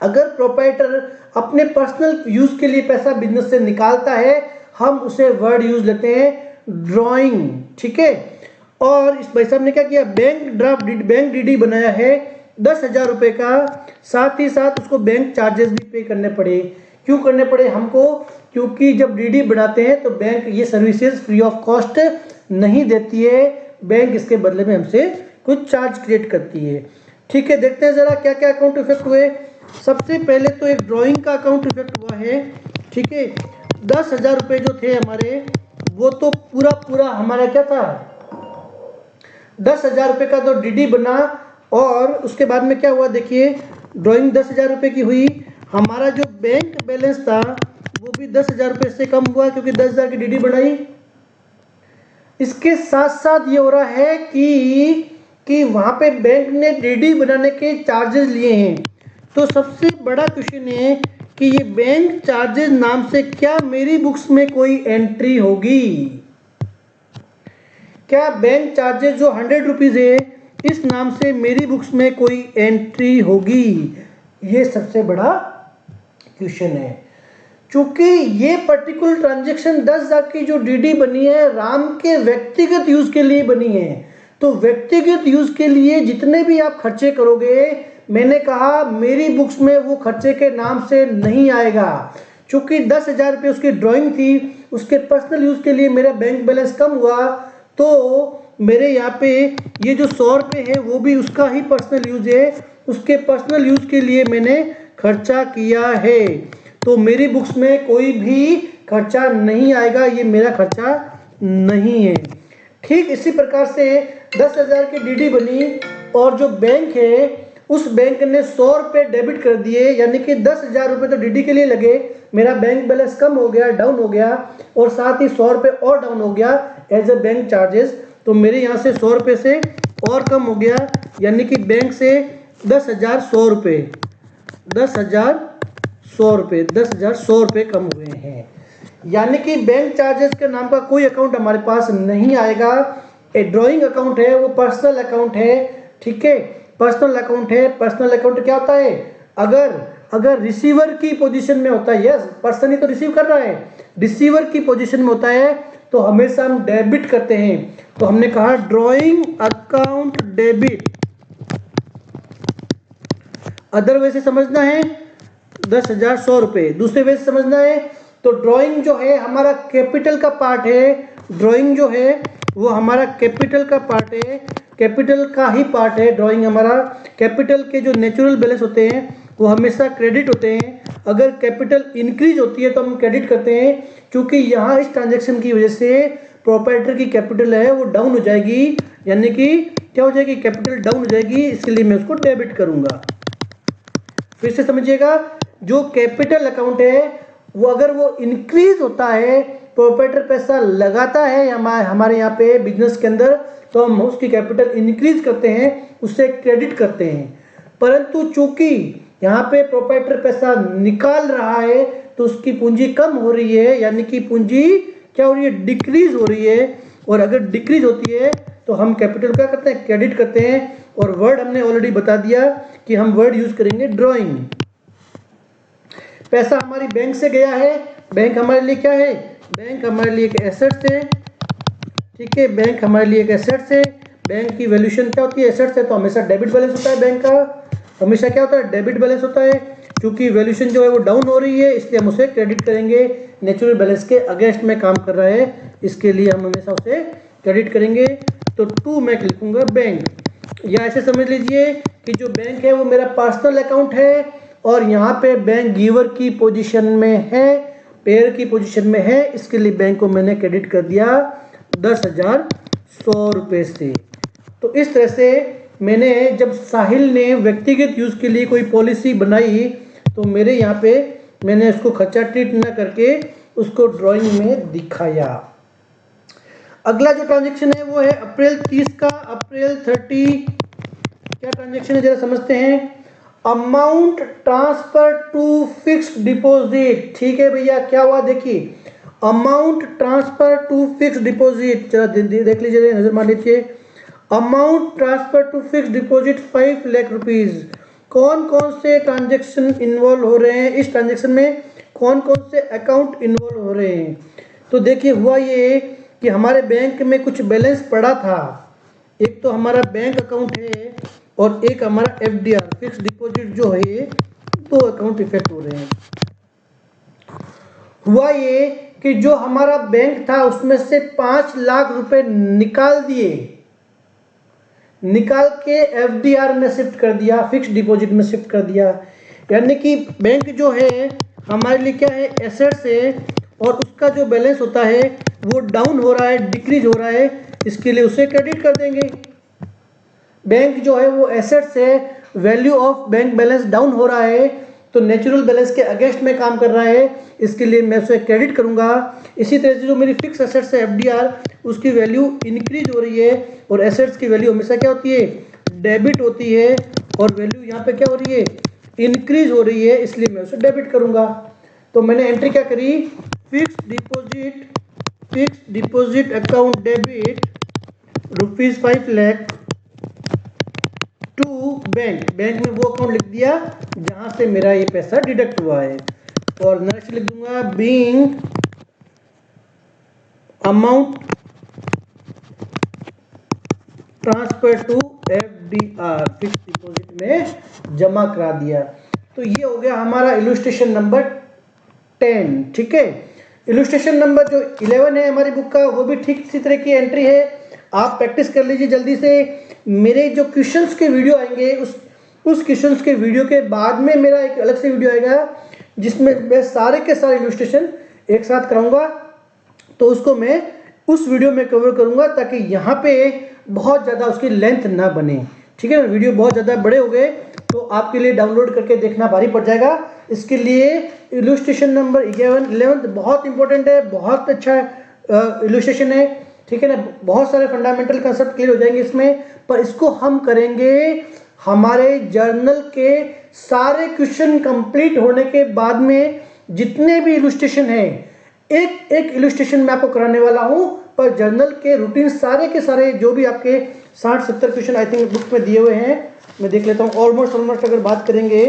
अगर प्रोप्राइटर अपने पर्सनल यूज़ के लिए पैसा बिजनेस से निकालता है, हम उसे वर्ड यूज लेते हैं ड्राइंग। ठीक है, और इस भाई साहब ने क्या किया, बैंक डीडी बनाया है 10,000 रुपये का, साथ ही साथ उसको बैंक चार्जेस भी पे करने पड़े। क्यों करने पड़े हमको? क्योंकि जब डीडी बनाते हैं तो बैंक ये सर्विसेज फ्री ऑफ कॉस्ट नहीं देती है, बैंक इसके बदले में हमसे कुछ चार्ज क्रिएट करती है। ठीक है, देखते हैं जरा क्या क्या अकाउंट इफेक्ट हुए। सबसे पहले तो एक ड्राइंग का अकाउंट इफेक्ट हुआ है, ठीक है। 10,000 रुपये जो थे हमारे, वो तो पूरा हमारा क्या था, 10,000 रुपये का तो डीडी बना। और उसके बाद में क्या हुआ देखिए, ड्राइंग 10,000 रुपये की हुई, हमारा जो बैंक बैलेंस था वो भी 10,000 रुपये से कम हुआ क्योंकि 10,000 की डीडी बनाई। इसके साथ साथ ये हो रहा है कि वहाँ पे बैंक ने डीडी बनाने के चार्जेस लिए हैं। तो सबसे बड़ा क्वेश्चन है कि ये बैंक चार्जेस नाम से क्या मेरी बुक्स में कोई एंट्री होगी? क्या बैंक चार्जेस जो 100 रुपीज़ है इस नाम से मेरी बुक्स में कोई एंट्री होगी? ये सबसे बड़ा क्वेश्चन है। चूंकि ये पर्टिकुलर ट्रांजैक्शन 10,000 की जो डीडी बनी है राम के व्यक्तिगत यूज के लिए बनी है, तो व्यक्तिगत यूज के लिए जितने भी आप खर्चे करोगे, मैंने कहा मेरी बुक्स में वो खर्चे के नाम से नहीं आएगा। चूंकि 10,000 रुपये उसकी ड्राइंग थी, उसके पर्सनल यूज के लिए मेरा बैंक बैलेंस कम हुआ, तो मेरे यहाँ पे ये जो 100 रुपये है वो भी उसका ही पर्सनल यूज है, उसके पर्सनल यूज के लिए मैंने खर्चा किया है। तो मेरी बुक्स में कोई भी खर्चा नहीं आएगा, ये मेरा खर्चा नहीं है। ठीक इसी प्रकार से 10,000 की डीडी बनी और जो बैंक है उस बैंक ने 100 रुपये डेबिट कर दिए, यानी कि 10,000 रुपये तो डीडी के लिए लगे, मेरा बैंक बैलेंस कम हो गया, डाउन हो गया, और साथ ही 100 रुपये और डाउन हो गया एज ए बैंक चार्जेस। तो मेरे यहाँ से 100 रुपये से और कम हो गया, यानी कि बैंक से 10,100 रुपये 10,100 रुपये कम हुए हैं। यानी कि बैंक चार्जेस के नाम का कोई अकाउंट हमारे पास नहीं आएगा। ए ड्राइंग अकाउंट है, वो पर्सनल अकाउंट है, ठीक है, पर्सनल अकाउंट है। पर्सनल अकाउंट क्या होता है, अगर रिसीवर की पोजीशन में होता है, यस पर्सन ही तो रिसीव कर रहा है, रिसीवर की पोजीशन में होता है तो हमेशा हम डेबिट करते हैं। तो हमने कहा drawing account debit. Other way से समझना है 10,100 रुपये, दूसरे वे से समझना है तो ड्राइंग जो है हमारा कैपिटल का पार्ट है, ड्राइंग जो है वो हमारा कैपिटल का पार्ट है, कैपिटल का ही पार्ट है ड्राइंग हमारा। कैपिटल के जो नेचुरल बैलेंस होते हैं वो हमेशा क्रेडिट होते हैं। अगर कैपिटल इंक्रीज होती है तो हम क्रेडिट करते हैं, क्योंकि यहाँ इस ट्रांजैक्शन की वजह से प्रोप्राइटर की कैपिटल है वो डाउन हो जाएगी, यानी कि क्या हो जाएगी, कैपिटल डाउन हो जाएगी, इसके लिए मैं उसको डेबिट करूँगा। फिर से समझिएगा, जो कैपिटल अकाउंट है वो अगर वो इंक्रीज होता है, प्रोप्राइटर पैसा लगाता है हमारे यहाँ पे बिजनेस के अंदर, तो हम उसकी कैपिटल इंक्रीज करते हैं, उससे क्रेडिट करते हैं। परंतु चूंकि यहाँ पे प्रोप्राइटर पैसा निकाल रहा है तो उसकी पूंजी कम हो रही है, यानी कि पूंजी क्या हो रही है, डिक्रीज हो रही है। और अगर डिक्रीज होती है तो हम कैपिटल क्या करते हैं, क्रेडिट करते हैं। और वर्ड हमने ऑलरेडी बता दिया कि हम वर्ड यूज करेंगे ड्राइंग। पैसा हमारी बैंक से गया है, बैंक हमारे लिए क्या है, बैंक हमारे लिए एक एसेट्स है, ठीक है, बैंक हमारे लिए एक एसेट्स है। बैंक की वैल्यूएशन क्या होती है, एसेट्स है तो हमेशा डेबिट बैलेंस होता है, बैंक का हमेशा क्या होता है, डेबिट बैलेंस होता है। क्योंकि वैल्यूएशन जो है वो डाउन हो रही है इसलिए हम उसे क्रेडिट करेंगे, नेचुरल बैलेंस के अगेंस्ट में काम कर रहा है इसके लिए हम हमेशा उसे क्रेडिट करेंगे। तो टू मैं लिखूंगा बैंक, या ऐसे समझ लीजिए कि जो बैंक है वो मेरा पर्सनल अकाउंट है और यहाँ पे बैंक गिवर की पोजीशन में है, पेयर की पोजीशन में है, इसके लिए बैंक को मैंने क्रेडिट कर दिया 10,100 रुपये से। तो इस तरह से मैंने जब साहिल ने व्यक्तिगत यूज के लिए कोई पॉलिसी बनाई तो मेरे यहाँ पे मैंने उसको खर्चा ट्रीट न करके उसको ड्राइंग में दिखाया। अगला जो ट्रांजेक्शन है वो है अप्रैल 30 का, अप्रैल 30 क्या ट्रांजेक्शन है जरा समझते हैं। Amount transfer to fixed deposit, ठीक है भैया, क्या हुआ देखिए, amount transfer to fixed deposit, चला देख लीजिए, नजर मार लीजिए। Amount transfer to fixed deposit 5 lakh rupees. कौन कौन से ट्रांजेक्शन इन्वॉल्व हो रहे हैं इस ट्रांजेक्शन में, कौन कौन से अकाउंट इन्वॉल्व हो रहे हैं। तो देखिए हुआ ये कि हमारे बैंक में कुछ बैलेंस पड़ा था, एक तो हमारा बैंक अकाउंट है और एक हमारा एफडीआर फिक्स्ड डिपॉजिट जो है, दो अकाउंट इफेक्ट हो रहे हैं। हुआ ये कि जो हमारा बैंक था उसमें से 5 लाख रुपए निकाल दिए, निकाल के एफडीआर में शिफ्ट कर दिया, फिक्स्ड डिपॉजिट में शिफ्ट कर दिया। यानी कि बैंक जो है हमारे लिए क्या है, एसेट्स है, और उसका जो बैलेंस होता है वो डाउन हो रहा है, डिक्रीज हो रहा है, इसके लिए उसे क्रेडिट कर देंगे। बैंक जो है वो एसेट्स है, value of bank balance down हो रहा है, तो नेचुरल बैलेंस के अगेंस्ट में काम कर रहा है, इसके लिए मैं उसे क्रेडिट करूंगा। इसी तरह से जो मेरी फिक्स एसेट्स है एफडीआर, उसकी वैल्यू इंक्रीज हो रही है, और एसेट्स की वैल्यू हमेशा क्या होती है, डेबिट होती है, और वैल्यू यहाँ पे क्या हो रही है, इंक्रीज हो रही है, इसलिए मैं उसे डेबिट करूंगा। तो मैंने एंट्री क्या करी, fix deposit account debit ₹5 lakh to bank में वो अकाउंट लिख दिया जहां से मेरा ये पैसा डिडक्ट हुआ है, और नेक्स्ट लिख दूंगा being amount transfer to FDR, fix deposit में जमा करा दिया। तो ये हो गया हमारा इलस्ट्रेशन नंबर 10। ठीक है, इलस्ट्रेशन नंबर जो 11 है हमारी बुक का, वो भी ठीक इसी तरह की एंट्री है। आप प्रैक्टिस कर लीजिए जल्दी से। मेरे जो क्वेश्चंस के वीडियो आएंगे उस क्वेश्चंस के वीडियो के बाद में मेरा एक अलग से वीडियो आएगा जिसमें मैं सारे के सारे इलस्ट्रेशन एक साथ कराऊंगा, तो उसको मैं उस वीडियो में कवर करूंगा ताकि यहाँ पे बहुत ज़्यादा उसकी लेंथ ना बने। ठीक है ना, वीडियो बहुत ज़्यादा बड़े हो गए तो आपके लिए डाउनलोड करके देखना भारी पड़ जाएगा। इसके लिए इलस्ट्रेशन नंबर 11 बहुत इंपॉर्टेंट है, बहुत अच्छा इलस्ट्रेशन है। ठीक है ना, बहुत सारे फंडामेंटल कंसेप्ट क्लियर हो जाएंगे इसमें, पर इसको हम करेंगे हमारे जर्नल के सारे क्वेश्चन कंप्लीट होने के बाद में। जितने भी इलस्ट्रेशन है एक एक इलस्ट्रेशन मैं आपको कराने वाला हूं, पर जर्नल के रूटीन सारे के सारे जो भी आपके 60-70 क्वेश्चन आई थिंक बुक में दिए हुए हैं, मैं देख लेता हूँ। ऑलमोस्ट अगर बात करेंगे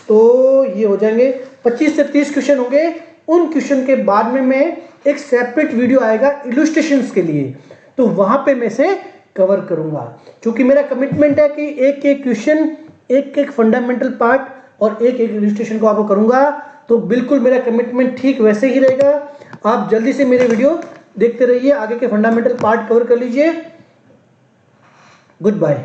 तो ये हो जाएंगे 25 से 30 क्वेश्चन होंगे। उन क्वेश्चन के बाद में मैं एक सेपरेट वीडियो आएगा इलस्ट्रेशंस के लिए, तो वहां पे मैं से कवर करूंगा, क्योंकि मेरा कमिटमेंट है कि एक एक क्वेश्चन, एक एक फंडामेंटल पार्ट और एक एक इलस्ट्रेशन को आपको करूंगा। तो बिल्कुल मेरा कमिटमेंट ठीक वैसे ही रहेगा। आप जल्दी से मेरे वीडियो देखते रहिए, आगे के फंडामेंटल पार्ट कवर कर लीजिए। Good bye.